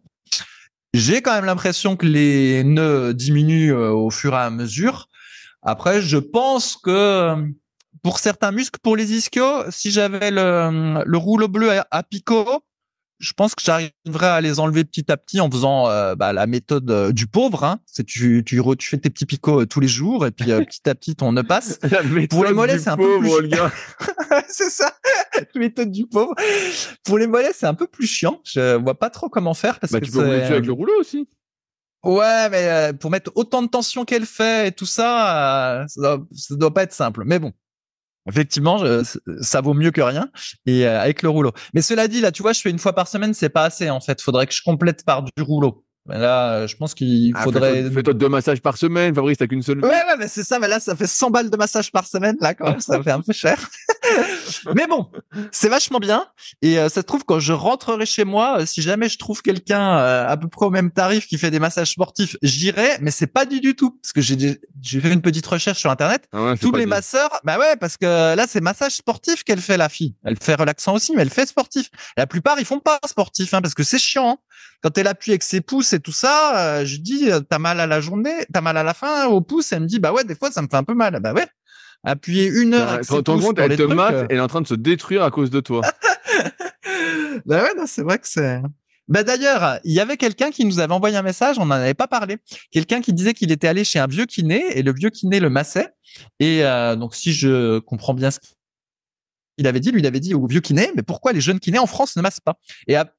j'ai quand même l'impression que les nœuds diminuent au fur et à mesure. Après, je pense que pour certains muscles, pour les ischios, si j'avais le rouleau bleu à picot, je pense que j'arriverais à les enlever petit à petit en faisant la méthode du pauvre. Hein. C'est tu fais tes petits picots tous les jours et puis petit à petit ton nœud passe. Pour les mollets, c'est un peu plus chiant. C'est ça, méthode du pauvre. Pour les mollets, c'est un peu plus chiant. Je vois pas trop comment faire parce que tu peux rouler dessus avec le rouleau aussi. Ouais, mais pour mettre autant de tension qu'elle fait et tout ça, ça doit pas être simple. Mais bon. Effectivement, ça vaut mieux que rien. Et avec le rouleau. Mais cela dit, là, tu vois, je fais une fois par semaine, c'est pas assez en fait. Faudrait que je complète par du rouleau. Là, je pense qu'il faudrait. Fais-toi 2 massages par semaine, Fabrice, t'as qu'une seule. Ouais, mais c'est ça. Mais là, ça fait 100 balles de massage par semaine. Là, quand même, ça fait un peu cher. Mais bon, c'est vachement bien. Et ça se trouve, quand je rentrerai chez moi, si jamais je trouve quelqu'un à peu près au même tarif qui fait des massages sportifs, j'irai. Mais c'est pas du tout, parce que j'ai fait une petite recherche sur Internet. Ah ouais, Tous les masseurs, bah ouais, parce que là, c'est massage sportif qu'elle fait, la fille. Elle fait relaxant aussi, mais elle fait sportif. La plupart, ils font pas sportif, parce que c'est chiant. Hein. Quand elle appuie avec ses pouces et tout ça, je dis, t'as mal à la journée, t'as mal à la fin au pouce. Elle me dit, bah ouais, des fois, ça me fait un peu mal. Bah ouais. Appuyer 1 heure avec ses pouces compte, pour elle les te trucs, mate, elle est en train de se détruire à cause de toi. Bah ouais, non, c'est vrai que c'est. Bah d'ailleurs, il y avait quelqu'un qui nous avait envoyé un message, on n'en avait pas parlé. Quelqu'un qui disait qu'il était allé chez un vieux kiné et le vieux kiné le massait. Et donc, si je comprends bien ce qu'il avait dit, lui, il avait dit au vieux kiné, mais pourquoi les jeunes kinés en France ne massent pas?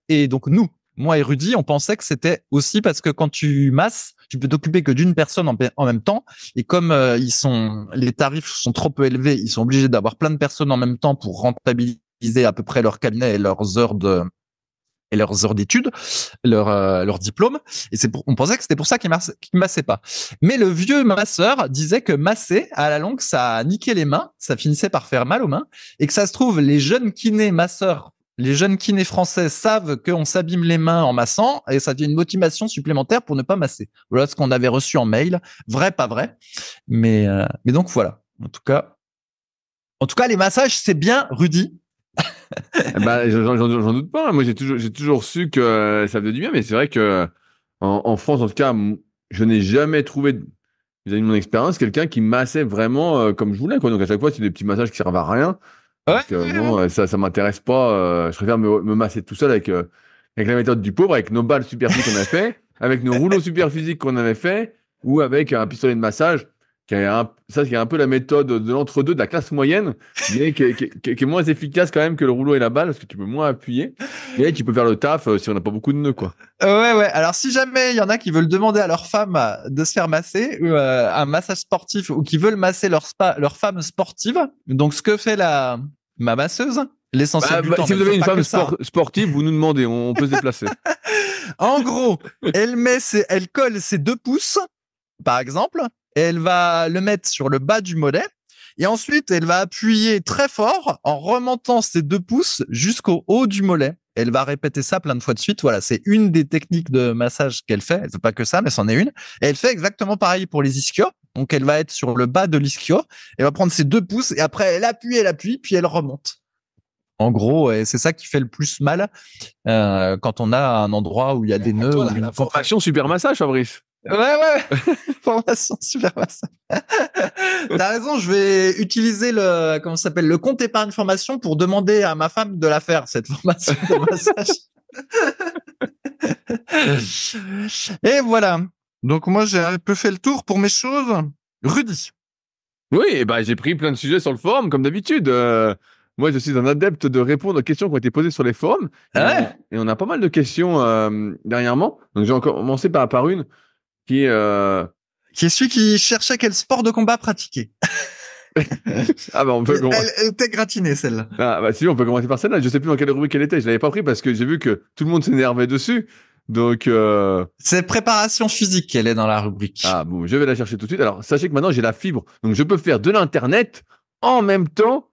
Et donc, nous, moi et Rudy, on pensait que c'était aussi parce que quand tu masses, tu peux t'occuper que d'une personne en même temps. Et comme les tarifs sont trop peu élevés, ils sont obligés d'avoir plein de personnes en même temps pour rentabiliser à peu près leur cabinet et leurs heures d'études, leur diplôme. Et on pensait que c'était pour ça qu'ils massaient pas. Mais le vieux masseur disait que masser, à la longue, ça niquait les mains, ça finissait par faire mal aux mains, et que ça se trouve, les jeunes kinés français savent qu'on s'abîme les mains en massant, et ça devient une motivation supplémentaire pour ne pas masser. Voilà ce qu'on avait reçu en mail. Vrai, pas vrai. Mais donc voilà. En tout cas, les massages, c'est bien, Rudy. Bah, j'en doute pas. Moi, j'ai toujours su que ça faisait du bien, mais c'est vrai que en France, en tout cas, je n'ai jamais trouvé, vis-à-vis de mon expérience, quelqu'un qui massait vraiment comme je voulais, quoi. Donc à chaque fois, c'est des petits massages qui servent à rien. Ouais. Donc, bon, ça m'intéresse pas. Je préfère me masser tout seul avec la méthode du pauvre, avec nos balles super physiques qu'on a fait, avec nos rouleaux super physiques qu'on avait fait, ou avec un pistolet de massage, qui est un peu la méthode de l'entre-deux de la classe moyenne, mais qui est moins efficace quand même que le rouleau et la balle, parce que tu peux moins appuyer, et qui peut faire le taf si on n'a pas beaucoup de nœuds, quoi. Ouais. Alors, si jamais il y en a qui veulent demander à leur femme de se faire masser, un massage sportif, ou qui veulent masser leur femme sportive, donc ce que fait ma masseuse, l'essentiel du temps. Si vous avez une femme sportive, vous nous demandez, on peut se déplacer. En gros, elle colle ses 2 pouces, par exemple, et elle va le mettre sur le bas du mollet. Et ensuite, elle va appuyer très fort en remontant ses 2 pouces jusqu'au haut du mollet. Elle va répéter ça plein de fois de suite. Voilà, c'est une des techniques de massage qu'elle fait. Elle fait pas que ça, mais c'en est une. Et elle fait exactement pareil pour les ischios. Donc, elle va être sur le bas de l'ischio. Elle va prendre ses 2 pouces et après, elle appuie, puis elle remonte. En gros, c'est ça qui fait le plus mal quand on a un endroit où il y a des nœuds. La formation super massage, Fabrice. Ouais. Formation super massage. T'as raison, je vais utiliser le compte épargne formation pour demander à ma femme de la faire, cette formation de massage. Et voilà. Donc moi, j'ai un peu fait le tour pour mes choses. Rudy. Oui, et j'ai pris plein de sujets sur le forum, comme d'habitude. Moi, je suis un adepte de répondre aux questions qui ont été posées sur les forums. Et on a pas mal de questions dernièrement. Donc, je vais commencer par une qui est celui qui cherchait quel sport de combat pratiquer. On peut Elle était gratinée, celle-là. Si, on peut commencer par celle-là. Je sais plus dans quelle rubrique elle était. Je l'avais pas pris parce que j'ai vu que tout le monde s'énervait dessus. Donc, c'est préparation physique qu'elle est dans la rubrique. Bon, je vais la chercher tout de suite. Alors, sachez que maintenant, j'ai la fibre. Donc, je peux faire de l'Internet en même temps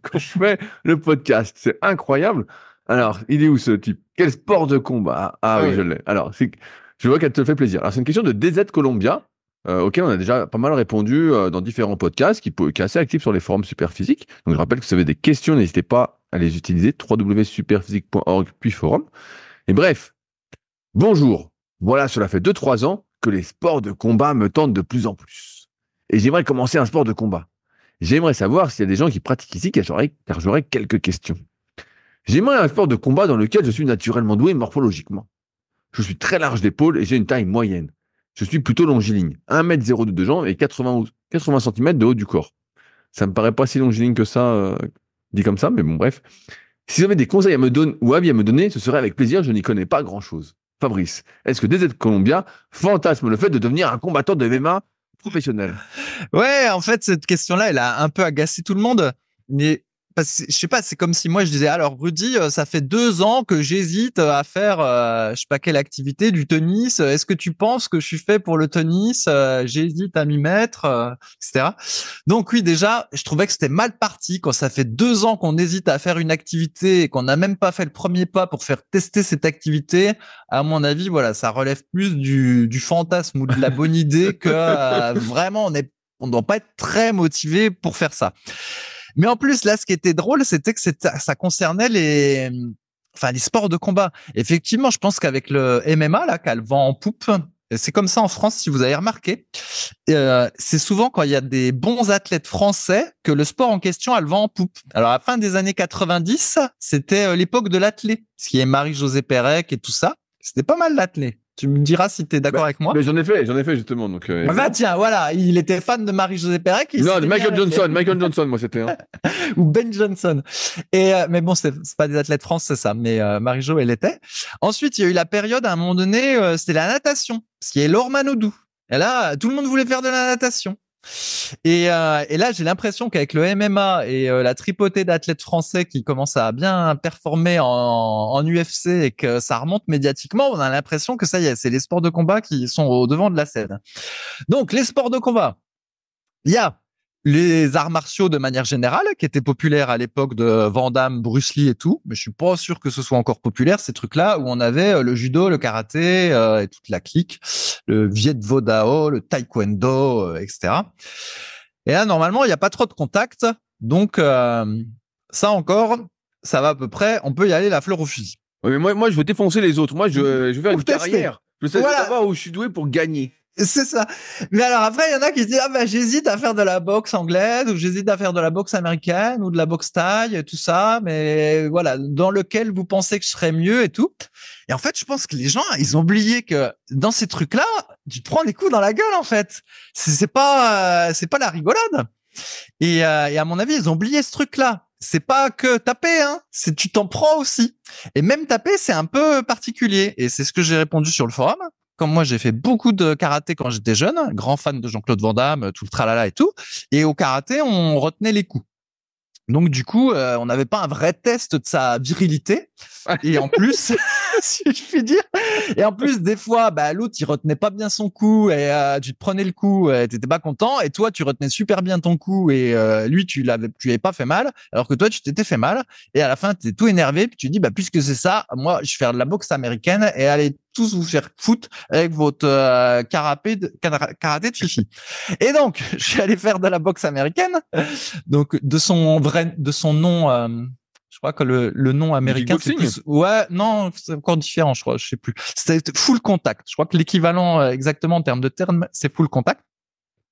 quand je fais le podcast. C'est incroyable. Alors, il est où ce type? Quel sport de combat? Oui, je l'ai. Alors, je vois qu'elle te fait plaisir. Alors, c'est une question de DZ Columbia, auquel on a déjà pas mal répondu dans différents podcasts, qui est assez actif sur les forums Superphysique. Donc, je rappelle que si vous avez des questions, n'hésitez pas à les utiliser. www.superphysique.org puis forum. Et bref, bonjour. Voilà, cela fait 2-3 ans que les sports de combat me tentent de plus en plus. Et j'aimerais commencer un sport de combat. J'aimerais savoir s'il y a des gens qui pratiquent ici, car j'aurais quelques questions. J'aimerais un sport de combat dans lequel je suis naturellement doué morphologiquement. Je suis très large d'épaule et j'ai une taille moyenne. Je suis plutôt longiligne, 1m02 de jambes et 80 cm de haut du corps. Ça me paraît pas si longiligne que ça, dit comme ça, mais bon, bref. Si vous avez des conseils à me donner ou avis à me donner, ce serait avec plaisir, je n'y connais pas grand-chose. Fabrice, est-ce que DZ Columbia fantasme le fait de devenir un combattant de MMA professionnel. Ouais, en fait, cette question-là, elle a un peu agacé tout le monde. Mais parce que, je sais pas, c'est comme si moi je disais, alors Rudy, ça fait 2 ans que j'hésite à faire, je sais pas quelle activité, du tennis. Est-ce que tu penses que je suis fait pour le tennis? J'hésite à m'y mettre, etc. Donc oui, déjà, je trouvais que c'était mal parti quand ça fait 2 ans qu'on hésite à faire une activité et qu'on n'a même pas fait le premier pas pour faire tester cette activité. À mon avis, voilà, ça relève plus du fantasme ou de la bonne idée que vraiment on doit pas être très motivé pour faire ça. Mais en plus, là, ce qui était drôle, c'était que ça concernait les sports de combat. Effectivement, je pense qu'avec le MMA, là, qu'a le vent en poupe, c'est comme ça en France, si vous avez remarqué. C'est souvent quand il y a des bons athlètes français que le sport en question a le vent en poupe. Alors, à la fin des années 90, c'était l'époque de l'athlé, ce qui est Marie-Josée Pérec et tout ça. C'était pas mal l'athlé. Tu me diras si tu es d'accord avec moi. Mais j'en ai fait justement. Donc, bah tiens, voilà, il était fan de Marie-Josée Pérec. Non, de Michael Johnson, moi c'était. Hein. Ou Ben Johnson. Et mais bon, c'est pas des athlètes français ça, mais Marie-Jo elle était. Ensuite, il y a eu la période à un moment donné, c'était la natation, parce qu'il y a Laure Manodou. Et là, tout le monde voulait faire de la natation. Et là, j'ai l'impression qu'avec le MMA et la tripotée d'athlètes français qui commencent à bien performer en UFC et que ça remonte médiatiquement, on a l'impression que ça y est, c'est les sports de combat qui sont au devant de la scène. Donc, les sports de combat, il y a les arts martiaux de manière générale, qui étaient populaires à l'époque de Van Damme, Bruce Lee et tout, mais je suis pas sûr que ce soit encore populaire, ces trucs-là, où on avait le judo, le karaté et toute la clique, le Viet Vo Dao, le taekwondo, etc. Et là, normalement, il n'y a pas trop de contact, donc ça encore, ça va à peu près, on peut y aller la fleur au fusil. Ouais, mais moi, je veux défoncer les autres. Moi, je veux faire une carrière. Je veux savoir où je suis doué pour gagner. C'est ça. Mais alors après, il y en a qui se disent, j'hésite à faire de la boxe anglaise, ou j'hésite à faire de la boxe américaine, ou de la boxe thaï, tout ça, mais voilà, dans lequel vous pensez que je serais mieux et tout. Et en fait, je pense que les gens, ils ont oublié que dans ces trucs-là, tu te prends des coups dans la gueule, en fait. C'est pas la rigolade. Et à mon avis, ils ont oublié ce truc-là. C'est pas que taper, hein. C'est tu t'en prends aussi. Et même taper, c'est un peu particulier. Et c'est ce que j'ai répondu sur le forum. Comme moi, j'ai fait beaucoup de karaté quand j'étais jeune, grand fan de Jean-Claude Van Damme, tout le tralala et tout. Et au karaté, on retenait les coups. Donc du coup, on n'avait pas un vrai test de sa virilité. Et en plus, si je puis dire, et en plus des fois, l'autre il retenait pas bien son coup et tu te prenais le coup, t'étais pas content. Et toi, tu retenais super bien ton coup et lui, tu l'avais pas fait mal, alors que toi, tu t'étais fait mal. Et à la fin, t'es tout énervé puis tu dis, puisque c'est ça, moi, je vais faire de la boxe américaine et allez tous vous faire foutre avec votre karaté de fifi. Et donc, je suis allé faire de la boxe américaine. Donc de son nom, je crois que le nom américain c'est plus, ouais, non, c'est encore différent, je crois, je sais plus. C'était full contact. Je crois que l'équivalent exactement en termes de termes, c'est full contact.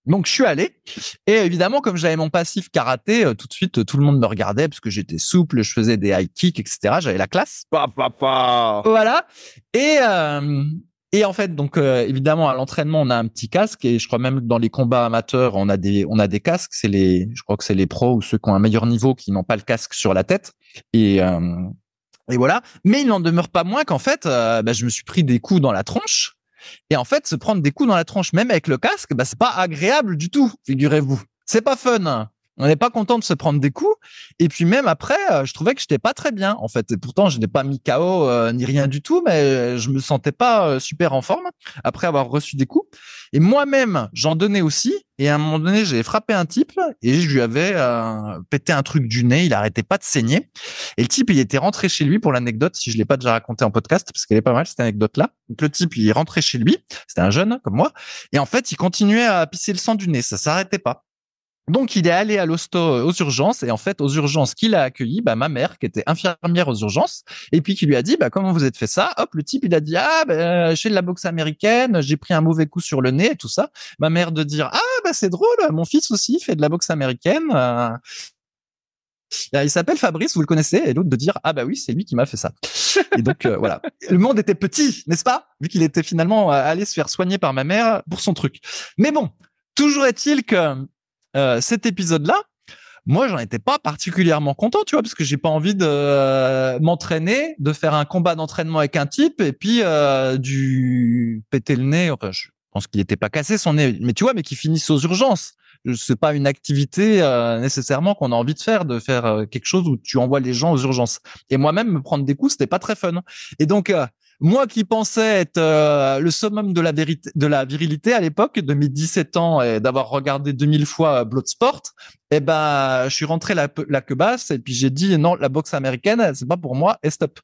Donc je suis allé et évidemment comme j'avais mon passif karaté, tout de suite tout le monde me regardait parce que j'étais souple, je faisais des high kicks, etc. J'avais la classe. Voilà. Et en fait, donc évidemment à l'entraînement on a un petit casque et je crois même que dans les combats amateurs on a des casques. Je crois que c'est les pros ou ceux qui ont un meilleur niveau qui n'ont pas le casque sur la tête. Et voilà. Mais il n'en demeure pas moins qu'en fait, je me suis pris des coups dans la tronche. Et en fait, se prendre des coups dans la tronche, même avec le casque, c'est pas agréable du tout, figurez-vous. C'est pas fun. On n'est pas content de se prendre des coups. Et puis même après, je trouvais que j'étais pas très bien, en fait. Et pourtant, je n'ai pas mis KO ni rien du tout, mais je me sentais pas super en forme après avoir reçu des coups. Et moi-même, j'en donnais aussi. Et à un moment donné, j'ai frappé un type et je lui avais pété un truc du nez. Il arrêtait pas de saigner. Et le type, il était rentré chez lui pour l'anecdote, si je l'ai pas déjà raconté en podcast, parce qu'elle est pas mal, cette anecdote-là. Donc le type, il est rentré chez lui. C'était un jeune comme moi. Et en fait, il continuait à pisser le sang du nez. Ça s'arrêtait pas. Donc, il est allé à l'hosto aux urgences et en fait, aux urgences qu'il a accueilli, ma mère qui était infirmière aux urgences et puis qui lui a dit, comment vous êtes fait ça? Hop, le type, il a dit, je fais de la boxe américaine, j'ai pris un mauvais coup sur le nez et tout ça. Ma mère de dire, c'est drôle, mon fils aussi fait de la boxe américaine. Il s'appelle Fabrice, vous le connaissez? Et l'autre de dire, oui, c'est lui qui m'a fait ça. Et donc, voilà. Le monde était petit, n'est-ce pas? Vu qu'il était finalement allé se faire soigner par ma mère pour son truc. Mais bon, toujours est-il que cet épisode-là, moi, j'en étais pas particulièrement content, tu vois, parce que j'ai pas envie de m'entraîner, de faire un combat d'entraînement avec un type et puis du péter le nez. Enfin, je pense qu'il n'était pas cassé son nez, mais tu vois, mais qui finissent aux urgences. C'est pas une activité nécessairement qu'on a envie de faire quelque chose où tu envoies les gens aux urgences. Et moi-même, me prendre des coups, c'était pas très fun. Et donc, moi qui pensais être le summum de la virilité à l'époque, de mes 17 ans et d'avoir regardé 2000 fois Bloodsport, eh ben, je suis rentré la queue basse et puis j'ai dit non, la boxe américaine, c'est pas pour moi et stop.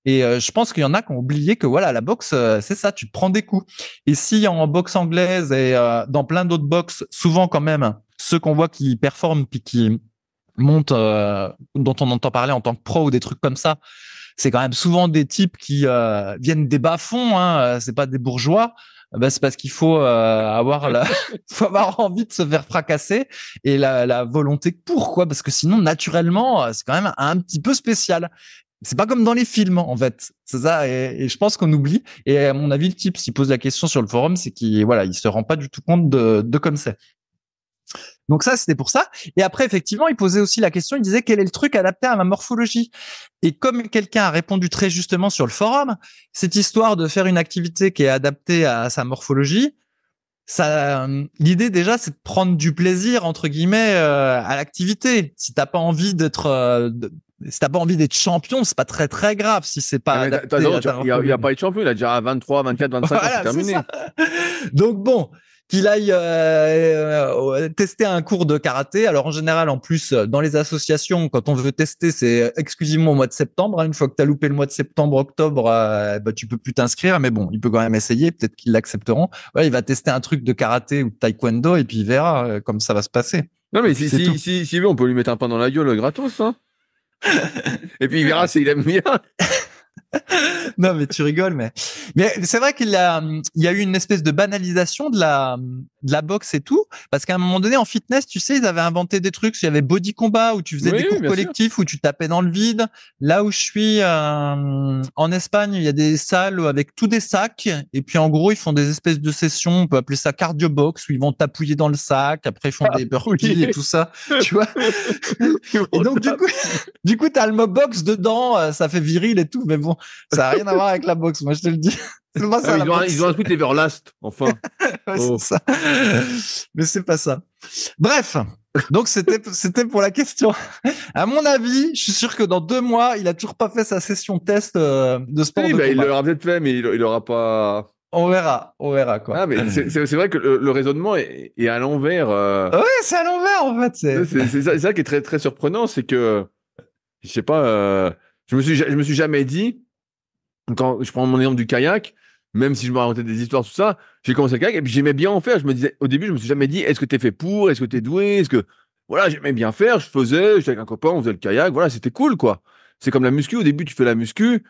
Et je pense qu'il y en a qui ont oublié que voilà, la boxe, c'est ça, tu te prends des coups. Et si en boxe anglaise et dans plein d'autres boxes, souvent quand même, ceux qu'on voit qui performent puis qui montent, dont on entend parler en tant que pro ou des trucs comme ça, c'est quand même souvent des types qui viennent des bas-fonds, hein, c'est pas des bourgeois. Ben, c'est parce qu'il faut faut avoir envie de se faire fracasser et la volonté pourquoi, parce que sinon naturellement c'est quand même un petit peu spécial. C'est pas comme dans les films, en fait. C'est ça. Et je pense qu'on oublie. Et à mon avis, le type, s'il pose la question sur le forum, c'est qu'il, voilà, il se rend pas du tout compte de comme c'est. Donc ça, c'était pour ça. Et après, effectivement, il posait aussi la question, il disait quel est le truc adapté à ma morphologie? Et comme quelqu'un a répondu très justement sur le forum, cette histoire de faire une activité qui est adaptée à sa morphologie, ça, l'idée déjà, c'est de prendre du plaisir entre guillemets à l'activité. Si t'as pas envie d'être si t'as pas envie d'être champion, c'est pas très très grave si c'est pas adapté à ta morphologie. Il a pas été champion, il a déjà 23, 24, 25 ans, c'est terminé. Donc bon, qu'il aille tester un cours de karaté. Alors en général, en plus, dans les associations, quand on veut tester, c'est exclusivement au mois de septembre. Une fois que tu as loupé le mois de septembre, octobre, bah, tu peux plus t'inscrire. Mais bon, il peut quand même essayer. Peut-être qu'ils l'accepteront. Ouais, il va tester un truc de karaté ou de taekwondo et puis il verra comme ça va se passer. Non, mais si veut, on peut lui mettre un pain dans la gueule gratos, hein. Et puis il verra s'il aime bien. Non, mais tu rigoles, mais c'est vrai il y a eu une espèce de banalisation de la boxe et tout, parce qu'à un moment donné, en fitness, tu sais, ils avaient inventé des trucs, il y avait Body Combat où tu faisais des cours collectifs, où tu tapais dans le vide. Là où je suis, en Espagne, il y a des salles avec tous des sacs, et puis en gros, ils font des espèces de sessions, on peut appeler ça cardio box, où ils vont t'appuyer dans le sac, après ils font des burpees et tout ça, tu vois. Et donc, du coup, t'as le mob box dedans, ça fait viril et tout, mais bon, ça n'a rien à voir avec la boxe, moi je te le dis. C'est pas ça, ils ont un truc Everlast, enfin. Ouais, c'est ça. Mais c'est pas ça. Bref. Donc c'était pour la question. À mon avis, je suis sûr que dans 2 mois, il a toujours pas fait sa session test de sport de combat. Il l'aura peut-être fait, mais il aura pas. On verra quoi. Ah, mais c'est vrai que le raisonnement est à l'envers. Ouais, c'est à l'envers en fait. C'est ça qui est très très surprenant, c'est que je sais pas, je me suis jamais dit, quand je prends mon exemple du kayak, même si je me racontais des histoires tout ça, j'ai commencé le kayak et puis j'aimais bien en faire. Je me disais au début, je me suis jamais dit est-ce que t'es fait pour, est-ce que t'es doué, est-ce que voilà, j'aimais bien faire, j'étais avec un copain, on faisait le kayak, voilà, c'était cool quoi. C'est comme la muscu, au début tu fais la muscu, tu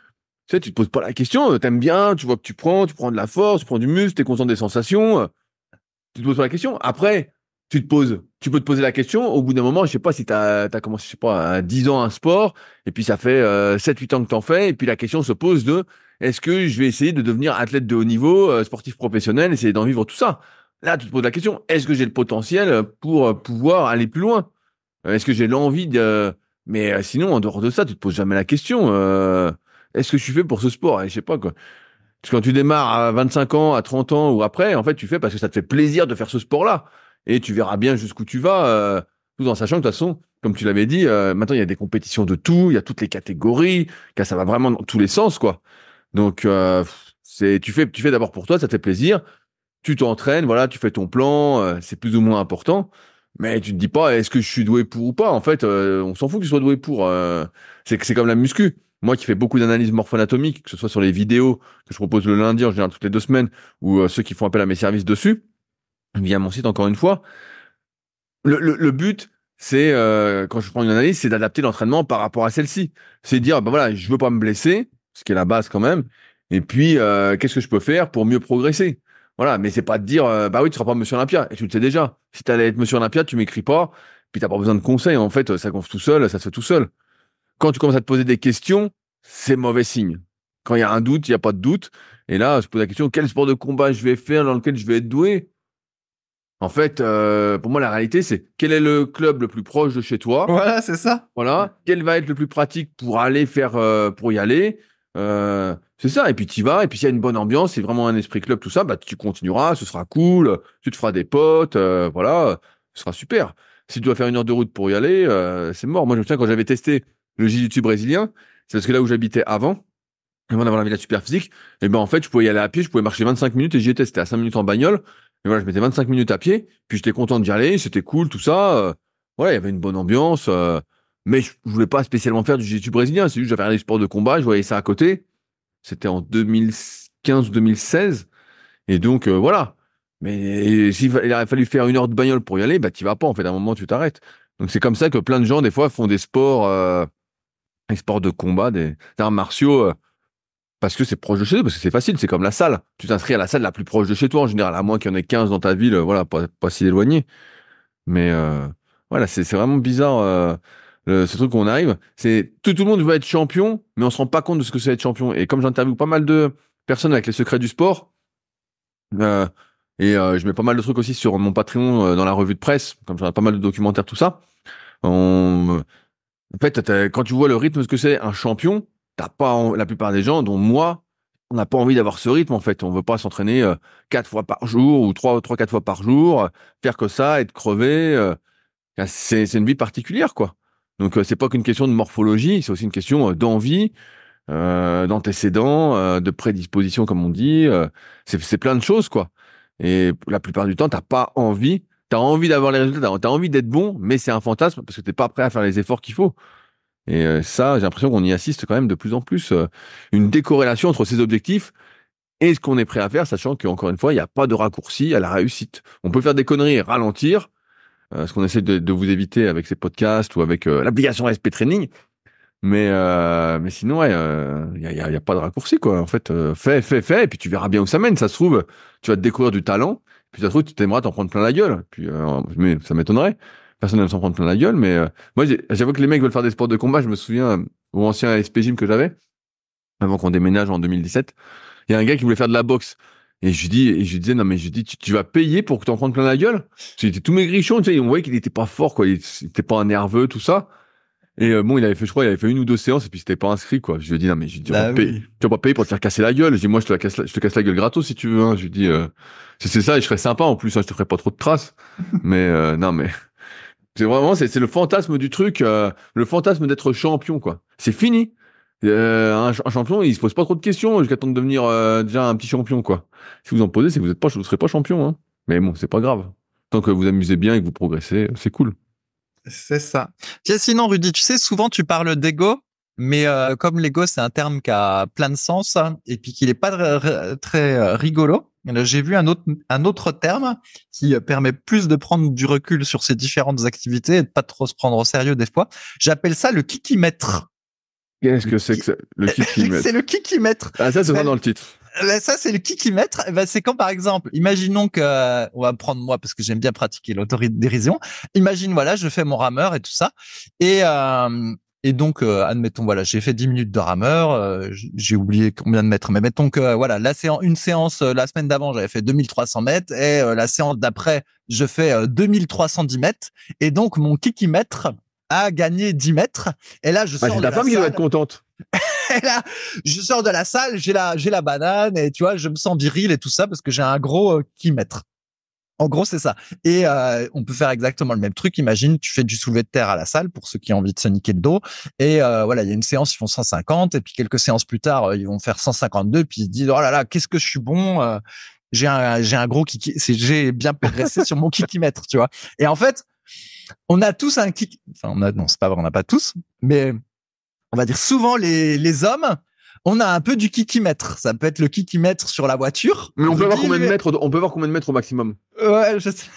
sais, tu te poses pas la question, t'aimes bien, tu vois que tu prends de la force, tu prends du muscle, t'es content des sensations, tu te poses pas la question. Après, tu peux te poser la question, au bout d'un moment, je sais pas si t'as commencé, je sais pas, à 10 ans un sport, et puis ça fait 7-8 ans que t'en fais, et puis la question se pose de, est-ce que je vais essayer de devenir athlète de haut niveau, sportif professionnel, essayer d'en vivre tout ça? Là, tu te poses la question, est-ce que j'ai le potentiel pour pouvoir aller plus loin? Est-ce que j'ai l'envie de... Mais sinon, en dehors de ça, tu te poses jamais la question, est-ce que je suis fait pour ce sport? Et je sais pas, quoi. Parce que quand tu démarres à 25 ans, à 30 ans ou après, en fait, tu fais parce que ça te fait plaisir de faire ce sport-là. Et tu verras bien jusqu'où tu vas, tout en sachant que de toute façon, comme tu l'avais dit, maintenant il y a des compétitions de tout, il y a toutes les catégories, car ça va vraiment dans tous les sens, quoi. Donc tu fais d'abord pour toi, ça te fait plaisir, tu t'entraînes, voilà, tu fais ton plan, c'est plus ou moins important, mais tu te dis pas est-ce que je suis doué pour ou pas. En fait, on s'en fout que tu sois doué pour. C'est comme la muscu. Moi qui fais beaucoup d'analyses morpho-anatomiques, que ce soit sur les vidéos que je propose le lundi, en général toutes les 2 semaines, ou ceux qui font appel à mes services dessus, via mon site encore une fois. Le but, c'est quand je prends une analyse, c'est d'adapter l'entraînement par rapport à celle-ci. C'est dire, ben voilà, je veux pas me blesser, ce qui est la base quand même. Et puis, qu'est-ce que je peux faire pour mieux progresser? Voilà, mais c'est pas de dire, bah oui, tu seras pas Monsieur Olympia. Et tu le sais déjà. Si t'allais être Monsieur Olympia, tu m'écris pas, puis t'as pas besoin de conseils. En fait, ça gonfle tout seul, ça se fait tout seul. Quand tu commences à te poser des questions, c'est mauvais signe. Quand il y a un doute, il y a pas de doute. Et là, je pose la question, quel sport de combat je vais faire dans lequel je vais être doué? En fait, pour moi, la réalité, c'est quel est le club le plus proche de chez toi? Voilà, c'est ça. Voilà. Quel va être le plus pratique pour aller faire, pour y aller? C'est ça. Et puis tu y vas. Et puis s'il y a une bonne ambiance, c'est vraiment un esprit club, tout ça, bah tu continueras, ce sera cool. Tu te feras des potes, voilà, ce sera super. Si tu dois faire 1 heure de route pour y aller, c'est mort. Moi, je me souviens quand j'avais testé le jiu-jitsu brésilien, c'est parce que là où j'habitais avant d'avoir la villa super physique, et ben en fait, je pouvais y aller à pied, je pouvais marcher 25 minutes et j'y étais. C'était à 5 minutes en bagnole. Et voilà, je mettais 25 minutes à pied. Puis j'étais content d'y aller, c'était cool, tout ça. Voilà, il y avait une bonne ambiance. Mais je voulais pas spécialement faire du jiu-jitsu brésilien. C'est juste, j'avais des sports de combat, je voyais ça à côté. C'était en 2015 ou 2016. Et donc, voilà. Mais il a fallu faire 1 heure de bagnole pour y aller, bah, t'y vas pas, en fait. À un moment, tu t'arrêtes. Donc, c'est comme ça que plein de gens, des fois, font des sports de combat, des arts martiaux, parce que c'est proche de chez eux, parce que c'est facile. C'est comme la salle. Tu t'inscris à la salle la plus proche de chez toi, en général, à moins qu'il y en ait 15 dans ta ville, voilà, pas si éloigné. Mais, voilà, c'est vraiment bizarre, ce truc où on arrive. C'est tout le monde veut être champion, mais on se rend pas compte de ce que c'est être champion. Et comme j'interviewe pas mal de personnes avec les secrets du sport, Euh, je mets pas mal de trucs aussi sur mon Patreon dans la revue de presse, comme j'en ai pas mal de documentaires, tout ça. En fait, quand tu vois le rythme, ce que c'est un champion, t'as pas la plupart des gens, dont moi, on n'a pas envie d'avoir ce rythme en fait. On veut pas s'entraîner 4 fois par jour ou trois, 4 fois par jour, faire que ça, être crevé. C'est une vie particulière quoi. Donc c'est pas qu'une question de morphologie, c'est aussi une question d'envie, d'antécédents, de prédisposition comme on dit. C'est plein de choses quoi. Et la plupart du temps, t'as pas envie. T'as envie d'avoir les résultats, t'as envie d'être bon, mais c'est un fantasme parce que t'es pas prêt à faire les efforts qu'il faut. Et ça, j'ai l'impression qu'on y assiste quand même de plus en plus. Une décorrélation entre ces objectifs et ce qu'on est prêt à faire, sachant qu'encore une fois, il n'y a pas de raccourci à la réussite. On peut faire des conneries et ralentir, ce qu'on essaie de vous éviter avec ces podcasts ou avec l'application SP Training. Mais sinon, ouais, y a pas de raccourci, quoi. En fait, fais, et puis tu verras bien où ça mène. Ça se trouve, tu vas te découvrir du talent, puis ça se trouve, tu t'aimeras t'en prendre plein la gueule. Puis, mais ça m'étonnerait. Personne n'aime s'en prendre plein la gueule, mais moi, j'avoue que les mecs veulent faire des sports de combat. Je me souviens au ancien SP Gym que j'avais, avant qu'on déménage en 2017. Il y a un gars qui voulait faire de la boxe. Et je lui disais, non, mais je lui dis, tu vas payer pour que t'en prennes plein la gueule? Parce qu'il était tout maigrichon, tu sais, on voyait qu'il était pas fort, quoi. Il était pas un nerveux, tout ça. Et bon, je crois, il avait fait 1 ou 2 séances et puis c'était pas inscrit, quoi. Je lui ai dit, non, mais je lui ai dit, Bah oui. tu vas pas payer pour te faire casser la gueule. Je dis, moi, je te casse la gueule gratos si tu veux, hein. Je lui dis, c'est ça et je serais sympa en plus, hein, je te ferai pas trop de traces. Mais, non, mais c'est le fantasme du truc, le fantasme d'être champion, quoi. C'est fini. Un champion, il se pose pas trop de questions jusqu'à temps de devenir déjà un petit champion, quoi. Si vous en posez, c'est que vous serez pas champion, hein. Mais bon, c'est pas grave. Tant que vous amusez bien et que vous progressez, c'est cool. C'est ça. Tiens, sinon, Rudy, tu sais, souvent tu parles d'ego, mais comme l'ego, c'est un terme qui a plein de sens hein, et puis qu'il est pas très rigolo. J'ai vu un autre terme qui permet plus de prendre du recul sur ces différentes activités et de pas trop se prendre au sérieux des fois. J'appelle ça le kikimètre. Qu'est-ce que c'est que ça, le kikimètre? C'est le kikimètre. Ah, ça, ce sera dans le titre. Ben ça, c'est le kikimètre. Ben, c'est quand, par exemple, imaginons que, on va prendre moi parce que j'aime bien pratiquer l'autodérision. Imagine, voilà, je fais mon rameur et tout ça. Et donc, admettons, voilà, j'ai fait 10 minutes de rameur, j'ai oublié combien de mètres, mais mettons que, voilà, une séance, la semaine d'avant, j'avais fait 2300 mètres et la séance d'après, je fais 2310 mètres. Et donc, mon kikimètre a gagné 10 mètres. Et là, je sors c'est de ta la femme qui doit salle. être contente. Et là, je sors de la salle, j'ai la banane et tu vois, je me sens viril et tout ça parce que j'ai un gros kilomètre. En gros, c'est ça. Et on peut faire exactement le même truc. Imagine, tu fais du soulevé de terre à la salle pour ceux qui ont envie de se niquer le dos. Et voilà, il y a une séance, ils font 150 et puis quelques séances plus tard, ils vont faire 152 puis ils se disent oh là là, qu'est-ce que je suis bon. J'ai un gros kiki, j'ai bien progressé sur mon kikimètre, tu vois. Et en fait, on a tous un kiki. Enfin, non, c'est pas vrai, on n'a pas tous, mais on va dire souvent les hommes, on a un peu du kikimètre. Ça peut être le kikimètre sur la voiture. Mais on peut avoir combien de mètres, au maximum? Ouais, je sais.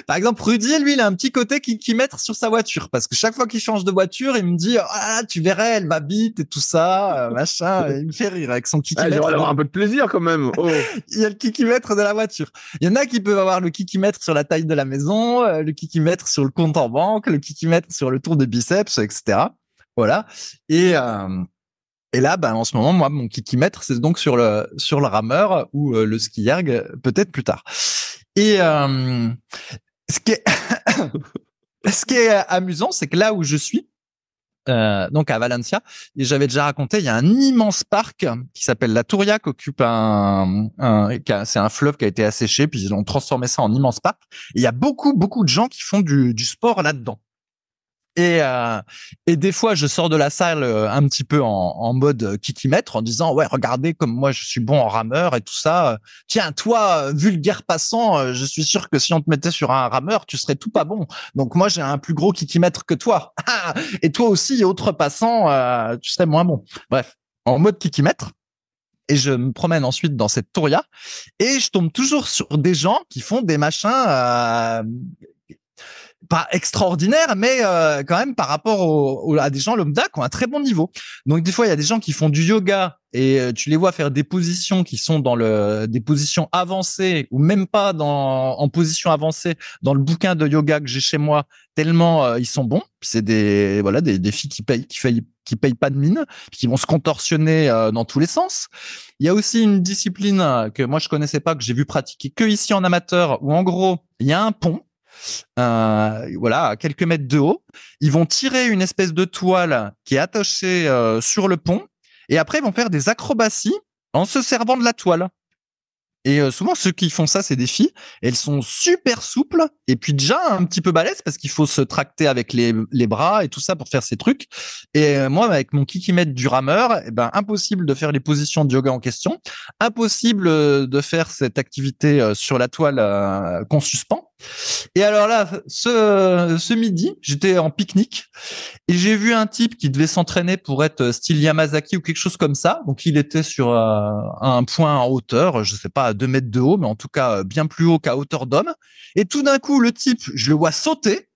Par exemple, Rudy, lui, il a un petit côté kikimètre sur sa voiture parce que chaque fois qu'il change de voiture, il me dit ah tu verrais, elle va vite et tout ça, machin. Il me fait rire avec son kikimètre. J'aurais avoir un peu de plaisir quand même. Oh. Il y a le kikimètre de la voiture. Il y en a qui peuvent avoir le kikimètre sur la taille de la maison, le kikimètre sur le compte en banque, le kikimètre sur le tour des biceps, etc. Voilà. Et là, ben, en ce moment, moi, mon kikimètre, c'est donc sur le rameur ou le ski erg, peut-être plus tard. Et ce qui est amusant, c'est que là où je suis, donc à Valencia. Et j'avais déjà raconté, il y a un immense parc qui s'appelle la Touria, qui occupe c'est un fleuve qui a été asséché, puis ils ont transformé ça en immense parc. Et il y a beaucoup de gens qui font du sport là-dedans. Et des fois, je sors de la salle un petit peu en mode kikimètre en disant ouais, regardez comme moi je suis bon en rameur et tout ça. Tiens, toi, vulgaire passant, je suis sûr que si on te mettait sur un rameur, tu serais tout pas bon. Donc moi, j'ai un plus gros kikimètre que toi. Et toi aussi, autre passant, tu serais moins bon. Bref, en mode kikimètre. Et je me promène ensuite dans cette touria et je tombe toujours sur des gens qui font des machins pas extraordinaire, mais quand même par rapport à des gens lambda qui ont un très bon niveau. Donc des fois, il y a des gens qui font du yoga et tu les vois faire des positions qui sont dans des positions avancées ou même pas en position avancée dans le bouquin de yoga que j'ai chez moi, tellement ils sont bons. C'est des filles qui payent pas de mine, qui vont se contorsionner dans tous les sens. Il y a aussi une discipline que moi je connaissais pas, que j'ai vu pratiquer que ici en amateur, où en gros, il y a un pont. À quelques mètres de haut, ils vont tirer une espèce de toile qui est attachée sur le pont, et après ils vont faire des acrobaties en se servant de la toile. Et souvent ceux qui font ça, c'est des filles. Elles sont super souples et puis déjà un petit peu balèzes parce qu'il faut se tracter avec les bras et tout ça pour faire ces trucs. Et moi, avec mon kikimètre du rameur, impossible de faire les positions de yoga en question, impossible de faire cette activité sur la toile qu'on suspend. Et alors là, ce midi, j'étais en pique-nique et j'ai vu un type qui devait s'entraîner pour être style Yamazaki ou quelque chose comme ça. Donc il était sur un point en hauteur, je sais pas, à 2 mètres de haut, mais en tout cas bien plus haut qu'à hauteur d'homme. Et tout d'un coup, le type, je le vois sauter.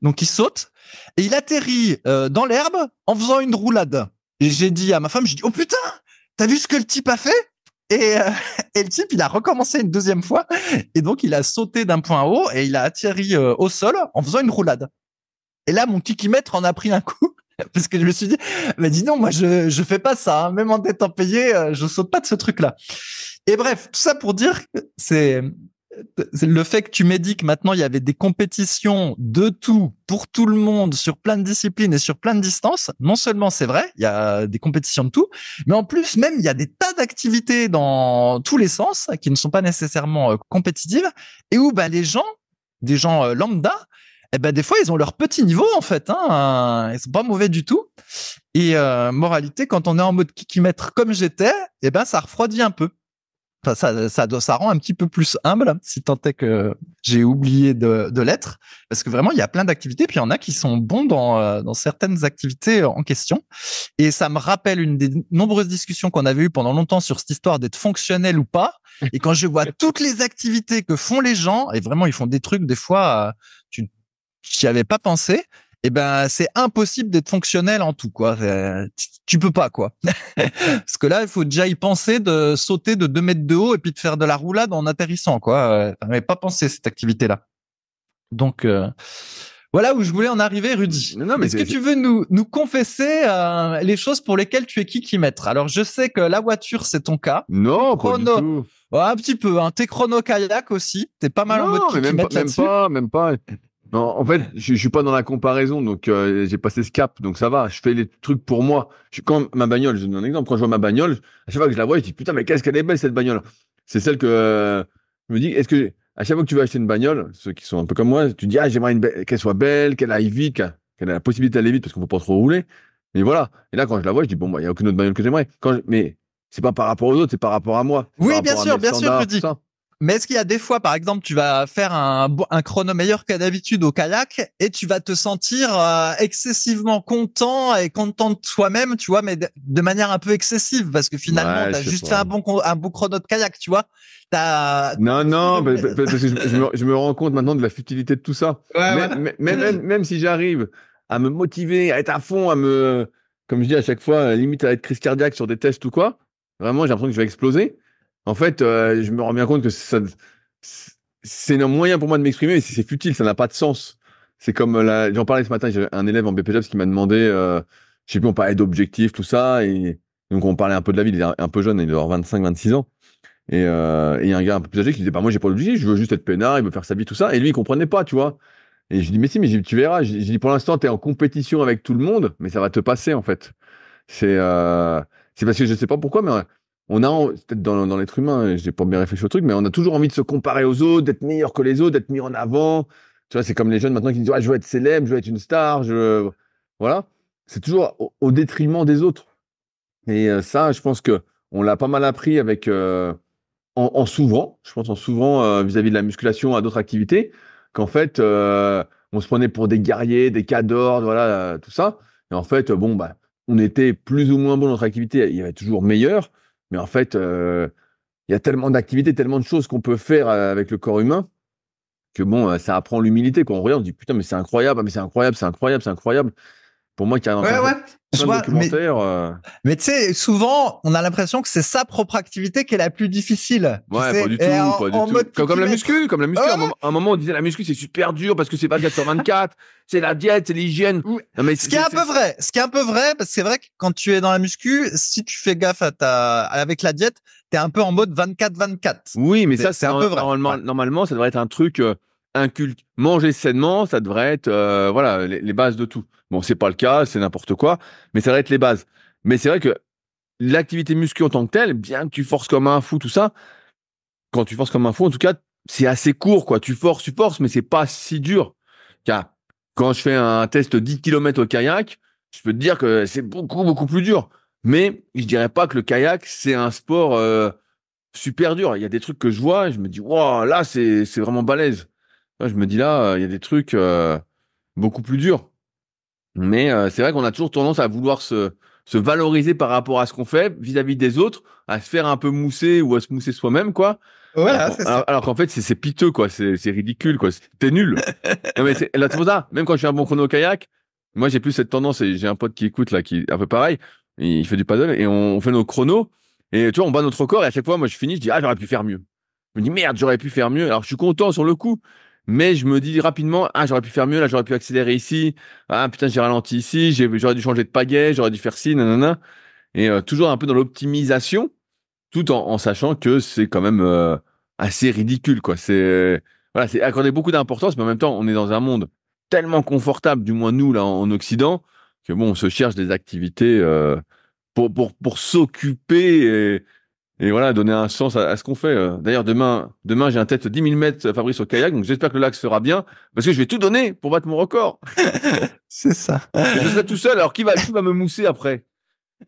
Donc il saute et il atterrit dans l'herbe en faisant une roulade. Et j'ai dit à ma femme, oh putain, t'as vu ce que le type a fait? Et le type, il a recommencé une deuxième fois. Et donc, il a sauté d'un point haut et il a atterri au sol en faisant une roulade. Et là, mon kikimètre en a pris un coup. Parce que je me suis dit, mais dis donc, moi, je fais pas ça. Hein. Même en étant payé, je saute pas de ce truc-là. Et bref, tout ça pour dire que c'est le fait que tu m'aies dit que maintenant il y avait des compétitions de tout pour tout le monde sur plein de disciplines et sur plein de distances. Non seulement c'est vrai, il y a des compétitions de tout, mais en plus même il y a des tas d'activités dans tous les sens qui ne sont pas nécessairement compétitives et où des gens lambda, des fois ils ont leur petit niveau en fait. Ils sont pas mauvais du tout. Et moralité, quand on est en mode kikimètre comme j'étais, ça refroidit un peu. Enfin, ça rend un petit peu plus humble, si tant est que j'ai oublié de l'être, parce que vraiment, il y a plein d'activités, puis il y en a qui sont bons dans certaines activités en question. Et ça me rappelle une des nombreuses discussions qu'on avait eues pendant longtemps sur cette histoire d'être fonctionnel ou pas. Et quand je vois toutes les activités que font les gens, et vraiment, ils font des trucs, des fois, tu n'y avais pas pensé, c'est impossible d'être fonctionnel en tout, quoi. Tu peux pas, quoi. Parce que là, il faut déjà y penser de sauter de 2 mètres de haut et puis de faire de la roulade en atterrissant, quoi. T'avais pas pensé cette activité-là. Donc, voilà où je voulais en arriver, Rudy. Non, mais est-ce que tu veux nous confesser les choses pour lesquelles tu es kikimètre? Alors, je sais que la voiture, c'est ton cas. Non, pas du tout. Ouais, un petit peu. T'es chrono-kayak aussi. T'es pas mal en mode kikimètre là-dessus. Même pas. Non, en fait, je suis pas dans la comparaison, donc j'ai passé ce cap, donc ça va. Je fais les trucs pour moi. Quand ma bagnole, je donne un exemple, quand je vois ma bagnole, à chaque fois que je la vois, je dis putain, mais qu'est-ce qu'elle est belle cette bagnole. C'est celle que je me dis, à chaque fois que tu vas acheter une bagnole, ceux qui sont un peu comme moi, tu dis j'aimerais qu'elle soit belle, qu'elle aille vite, qu'elle ait la possibilité d'aller vite parce qu'on peut pas trop rouler. Mais voilà. Et là, quand je la vois, je dis bon, il y a aucune autre bagnole que j'aimerais. Mais c'est pas par rapport aux autres, c'est par rapport à moi. Oui, bien sûr, Rudy. Mais est-ce qu'il y a des fois, par exemple, tu vas faire un chrono meilleur que d'habitude au kayak et tu vas te sentir excessivement content de toi-même, tu vois, mais de manière un peu excessive parce que finalement, t'as juste fait un bon chrono de kayak, tu vois. Non, parce que je me rends compte maintenant de la futilité de tout ça. Ouais, même si j'arrive à me motiver, à être à fond, comme je dis à chaque fois, limite à être crise cardiaque sur des tests ou quoi, vraiment, j'ai l'impression que je vais exploser. En fait, je me rends bien compte que c'est un moyen pour moi de m'exprimer, mais c'est futile, ça n'a pas de sens. C'est comme, j'en parlais ce matin, j'ai un élève en BPJobs qui m'a demandé, je sais plus, on parlait d'objectifs, tout ça, et donc on parlait un peu de la vie, il est un peu jeune, il doit avoir 25-26 ans, et il y a un gars un peu plus âgé qui disait, moi j'ai pas d'objectif, je veux juste être peinard, il veut faire sa vie, tout ça, et lui il comprenait pas, tu vois. Et je dis, mais si, mais tu verras. Je dis, pour l'instant, tu es en compétition avec tout le monde, mais ça va te passer, en fait. C'est parce que je sais pas pourquoi, mais c'est peut-être dans l'être humain, j'ai pas bien réfléchi au truc, mais on a toujours envie de se comparer aux autres, d'être meilleur que les autres, d'être mis en avant. Tu vois, c'est comme les jeunes maintenant qui disent, ouais, je veux être célèbre, je veux être une star, voilà. C'est toujours au détriment des autres. Et ça, je pense que on l'a pas mal appris avec en s'ouvrant, je pense en s'ouvrant vis-à-vis de la musculation à d'autres activités, qu'en fait, on se prenait pour des guerriers, des cadors, voilà, tout ça. Et en fait, bon, bah, on était plus ou moins bon dans notre activité, il y avait toujours meilleur, mais en fait, il y a tellement d'activités, tellement de choses qu'on peut faire avec le corps humain, que bon, ça apprend l'humilité. Quand on regarde, on se dit, putain, mais c'est incroyable, mais c'est incroyable, c'est incroyable, c'est incroyable. Pour moi qui a Ouais, ouais. plein de documentaires. Mais tu sais, souvent, on a l'impression que c'est sa propre activité qui est la plus difficile. Ouais, tu sais, pas du tout, pas du tout. Comme la muscu, comme la muscu. Ouais. À un moment, on disait la muscu, c'est super dur parce que c'est 24 sur 24, c'est la diète, c'est l'hygiène. Oui. Non, mais ce qui est un peu vrai. Ce qui est un peu vrai, parce que c'est vrai que quand tu es dans la muscu, si tu fais gaffe avec la diète, t'es un peu en mode 24-24. Oui, mais ça, c'est un peu vrai. Normalement, ça devrait être un truc inculte. Manger sainement, ça devrait être voilà, les bases de tout. Bon, c'est pas le cas, c'est n'importe quoi, mais ça devrait être les bases. Mais c'est vrai que l'activité muscu en tant que telle, bien que tu forces comme un fou, tout ça, quand tu forces comme un fou, en tout cas, c'est assez court, quoi. Tu forces, mais c'est pas si dur. Car quand je fais un test 10 km au kayak, je peux te dire que c'est beaucoup, beaucoup plus dur. Mais je dirais pas que le kayak, c'est un sport super dur. Il y a des trucs que je vois, et je me dis, waouh, là, c'est vraiment balèze. Là, je me dis, là, il y a des trucs beaucoup plus durs. Mais c'est vrai qu'on a toujours tendance à vouloir se valoriser par rapport à ce qu'on fait vis-à-vis des autres, à se faire un peu mousser ou à se mousser soi-même, quoi. Voilà, c'est ça. Alors qu'en fait, c'est piteux, quoi. C'est ridicule, quoi. T'es nul. Non, mais là, c'est pour ça. Même quand je fais un bon chrono au kayak, moi, j'ai plus cette tendance, et j'ai un pote qui écoute, là, qui est un peu pareil. Il fait du paddle, et on fait nos chronos. Et tu vois, on bat notre record, et à chaque fois, moi, je finis, je dis, ah, j'aurais pu faire mieux. Je me dis, merde, j'aurais pu faire mieux. Alors, je suis content sur le coup, mais je me dis rapidement, ah, j'aurais pu faire mieux, là, j'aurais pu accélérer ici. Ah, putain, j'ai ralenti ici, j'aurais dû changer de pagaie, j'aurais dû faire ci, nanana. Et toujours un peu dans l'optimisation, tout en sachant que c'est quand même assez ridicule, quoi. Voilà, c'est accorder beaucoup d'importance, mais en même temps, on est dans un monde tellement confortable, du moins nous, là, en Occident, que bon, on se cherche des activités pour s'occuper et voilà, donner un sens à ce qu'on fait. D'ailleurs, demain, j'ai un test 10 000 mètres, Fabrice, au kayak, donc j'espère que le lac sera bien, parce que je vais tout donner pour battre mon record. C'est ça. Et je serai tout seul, alors qui va me mousser après?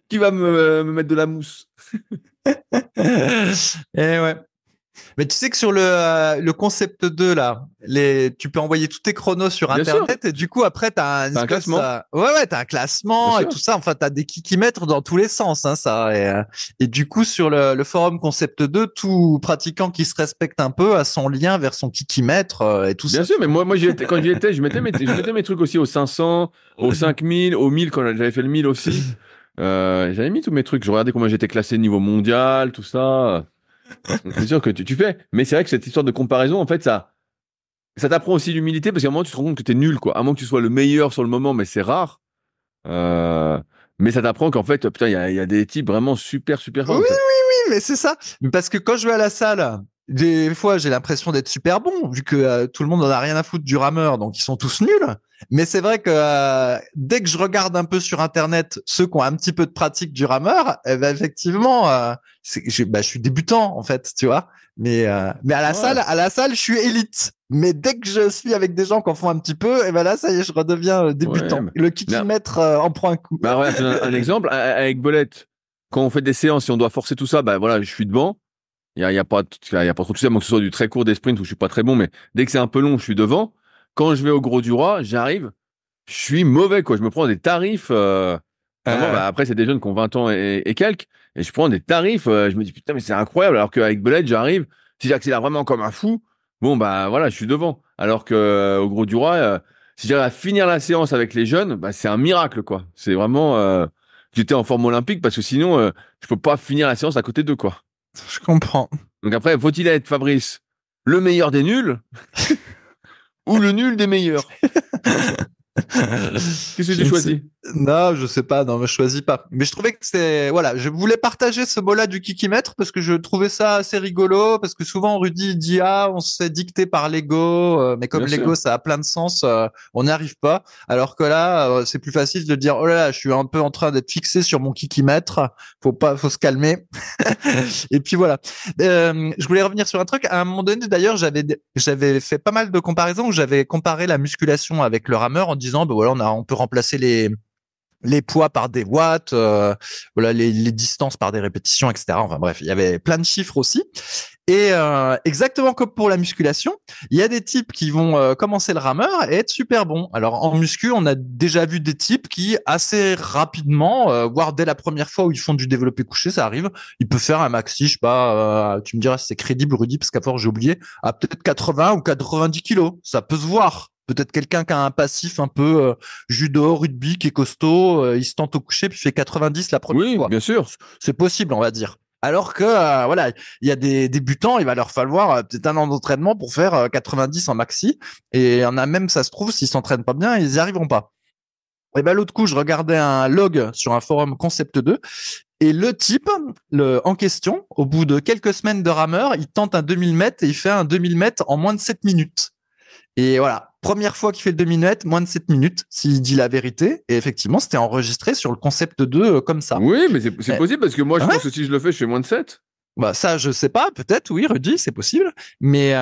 Qui va me mettre de la mousse? Et ouais. Mais tu sais que sur le concept 2 là, tu peux envoyer tous tes chronos sur Bien internet sûr. et du coup après t'as un classement. ouais, t'as un classement Bien et sûr. tout ça. Enfin t'as des kikimètres dans tous les sens, hein, ça. Et du coup sur le forum concept 2, tout pratiquant qui se respecte un peu a son lien vers son kikimètre et tout ça. Bien sûr, mais moi quand j'y étais, je mettais mes trucs aussi au 500, au 5000, au 1000 quand j'avais fait le 1000 aussi. J'avais mis tous mes trucs. Je regardais comment j'étais classé niveau mondial, tout ça. Donc, c'est sûr que tu fais. Mais c'est vrai que cette histoire de comparaison, en fait, ça t'apprend aussi l'humilité parce qu'à un moment, tu te rends compte que t'es nul, quoi. À moins que tu sois le meilleur sur le moment, mais c'est rare. Mais ça t'apprend qu'en fait, putain, il y a des types vraiment super, super forts. Oui, mais c'est ça. Parce que quand je vais à la salle, des fois, j'ai l'impression d'être super bon, vu que tout le monde en a rien à foutre du rameur, donc ils sont tous nuls. Mais c'est vrai que dès que je regarde un peu sur Internet ceux qui ont un petit peu de pratique du rameur, eh ben, effectivement, je suis débutant en fait, tu vois. Mais à la salle, je suis élite. Mais dès que je suis avec des gens qui en font un petit peu, et ben là, ça y est, je redeviens débutant. Ouais, Le kikimètre en prend un coup. Bah ouais, un exemple avec Bolette. Quand on fait des séances, si on doit forcer tout ça, bah voilà, je suis devant. Il y a pas trop de soucis, à moins que ce soit du très court, des sprints où je suis pas très bon, mais dès que c'est un peu long, je suis devant. Quand je vais au Gros du Roi, j'arrive, je suis mauvais, quoi. Je me prends des tarifs. Vraiment, bah, après, c'est des jeunes qui ont 20 ans et quelques, et je prends des tarifs. Je me dis, putain, mais c'est incroyable. Alors qu'avec Belette, j'arrive, si j'accélère vraiment comme un fou, bon, bah voilà, je suis devant. Alors que au Gros du Roi, si j'arrive à finir la séance avec les jeunes, bah, c'est un miracle, quoi. C'est vraiment. J'étais en forme olympique parce que sinon, je peux pas finir la séance à côté d'eux, quoi. Je comprends. Donc après, faut-il être, Fabrice, le meilleur des nuls ou le nul des meilleurs? Qu'est-ce que tu choisis? Non, je sais pas, non, mais je choisis pas. Mais je trouvais que c'est, voilà, je voulais partager ce mot-là du kikimètre parce que je trouvais ça assez rigolo, parce que souvent Rudy dit, ah, on se fait dicter par l'ego, mais comme Bien l'ego, sûr. ça a plein de sens, on n'y arrive pas. Alors que là, c'est plus facile de dire, oh là là, je suis un peu en train d'être fixé sur mon kikimètre, faut se calmer. Et puis voilà. Je voulais revenir sur un truc. À un moment donné, d'ailleurs, j'avais fait pas mal de comparaisons où j'avais comparé la musculation avec le rameur en disant, ben voilà, on peut remplacer les poids par des watts, voilà, les distances par des répétitions, etc. Enfin bref, il y avait plein de chiffres aussi. Et exactement comme pour la musculation, il y a des types qui vont commencer le rameur et être super bons. Alors en muscu, on a déjà vu des types qui assez rapidement, voire dès la première fois où ils font du développé couché, ça arrive, ils peuvent faire un maxi, je sais pas, tu me diras si c'est crédible Rudy, parce qu'à force j'ai oublié, à peut-être 80 ou 90 kilos, ça peut se voir. Peut-être quelqu'un qui a un passif un peu judo, rugby, qui est costaud, il se tente au coucher puis il fait 90 la première Oui, fois. bien sûr. C'est possible, on va dire. Alors que voilà, il y a des débutants, il va leur falloir peut-être un an d'entraînement pour faire 90 en maxi. Et il y en a même, ça se trouve, s'ils s'entraînent pas bien, ils y arriveront pas. Et ben l'autre coup, je regardais un log sur un forum Concept 2 et le type, en question, au bout de quelques semaines de rameur, il tente un 2000 mètres et il fait un 2000 mètres en moins de 7 minutes. Et voilà, première fois qu'il fait le 2000 mètres, moins de 7 minutes, s'il dit la vérité. Et effectivement, c'était enregistré sur le Concept 2 comme ça. Oui, mais c'est possible parce que moi, je Ouais. pense que si je le fais, je fais moins de 7. Bah ça, je sais pas, peut-être, oui, Rudy, c'est possible. Mais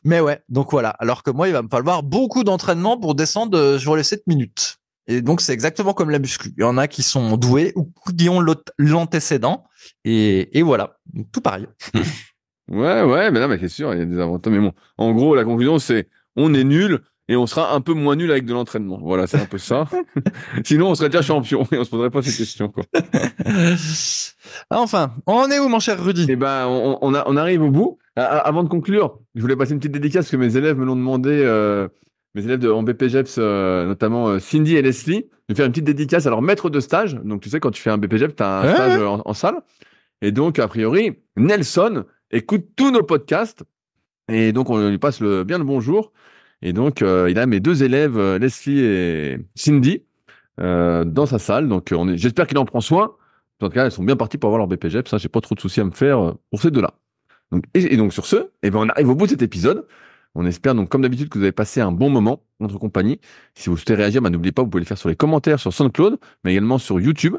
ouais, donc voilà. Alors que moi, il va me falloir beaucoup d'entraînement pour descendre sur les 7 minutes. Et donc, c'est exactement comme la muscu. Il y en a qui sont doués ou qui ont l'antécédent. Et voilà, donc, tout pareil. Ouais, mais non, mais c'est sûr, il y a des avantages. Mais bon, en gros, la conclusion, c'est on est nul et on sera un peu moins nul avec de l'entraînement. Voilà, c'est un peu ça. Sinon, on serait déjà champion et on se poserait pas ces questions, quoi. Enfin, on en est où, mon cher Rudy? Eh ben, on arrive au bout. Avant de conclure, je voulais passer une petite dédicace parce que mes élèves me l'ont demandé, mes élèves en BPGEPS, notamment Cindy et Leslie, de faire une petite dédicace à leur maître de stage. Donc, tu sais, quand tu fais un BPGEPS, tu as un stage en salle. Et donc, a priori, Nelson écoute tous nos podcasts. Et donc, on lui passe bien le bonjour. Et donc, il a mes deux élèves, Leslie et Cindy, dans sa salle. Donc, j'espère qu'il en prend soin. En tout cas, elles sont bien parties pour avoir leur BPGEPS. Ça, j'ai pas trop de soucis à me faire pour ces deux-là. Donc, et donc, sur ce, eh ben, on arrive au bout de cet épisode. On espère donc, comme d'habitude, que vous avez passé un bon moment en notre compagnie. Si vous souhaitez réagir, n'oubliez pas, vous pouvez le faire sur les commentaires sur SoundCloud, mais également sur YouTube.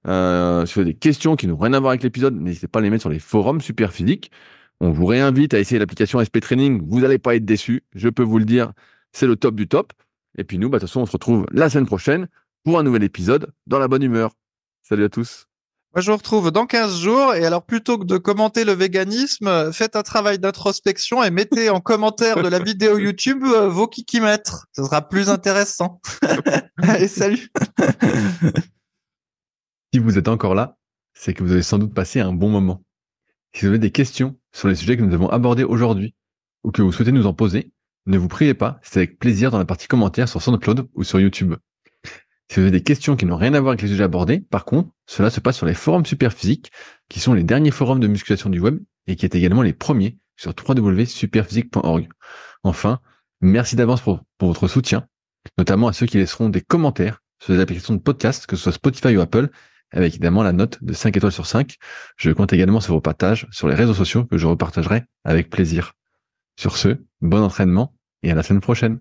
Si vous avez des questions qui n'ont rien à voir avec l'épisode, n'hésitez pas à les mettre sur les forums Superphysique. On vous réinvite à essayer l'application SP Training. Vous n'allez pas être déçus. Je peux vous le dire, c'est le top du top. Et puis nous, de toute façon, on se retrouve la semaine prochaine pour un nouvel épisode dans la bonne humeur. Salut à tous. Moi, je vous retrouve dans 15 jours. Et alors, plutôt que de commenter le véganisme, faites un travail d'introspection et mettez en commentaire de la vidéo YouTube vos kikimètres. Ce sera plus intéressant. Allez, salut. Si vous êtes encore là, c'est que vous avez sans doute passé un bon moment. Si vous avez des questions sur les sujets que nous avons abordés aujourd'hui ou que vous souhaitez nous en poser, ne vous priez pas, c'est avec plaisir dans la partie commentaires sur SoundCloud ou sur YouTube. Si vous avez des questions qui n'ont rien à voir avec les sujets abordés, par contre, cela se passe sur les forums Superphysique, qui sont les derniers forums de musculation du web et qui est également les premiers sur www.superphysique.org. Enfin, merci d'avance pour votre soutien, notamment à ceux qui laisseront des commentaires sur les applications de podcast, que ce soit Spotify ou Apple, avec évidemment la note de 5 étoiles sur 5. Je compte également sur vos partages sur les réseaux sociaux que je repartagerai avec plaisir. Sur ce, bon entraînement et à la semaine prochaine.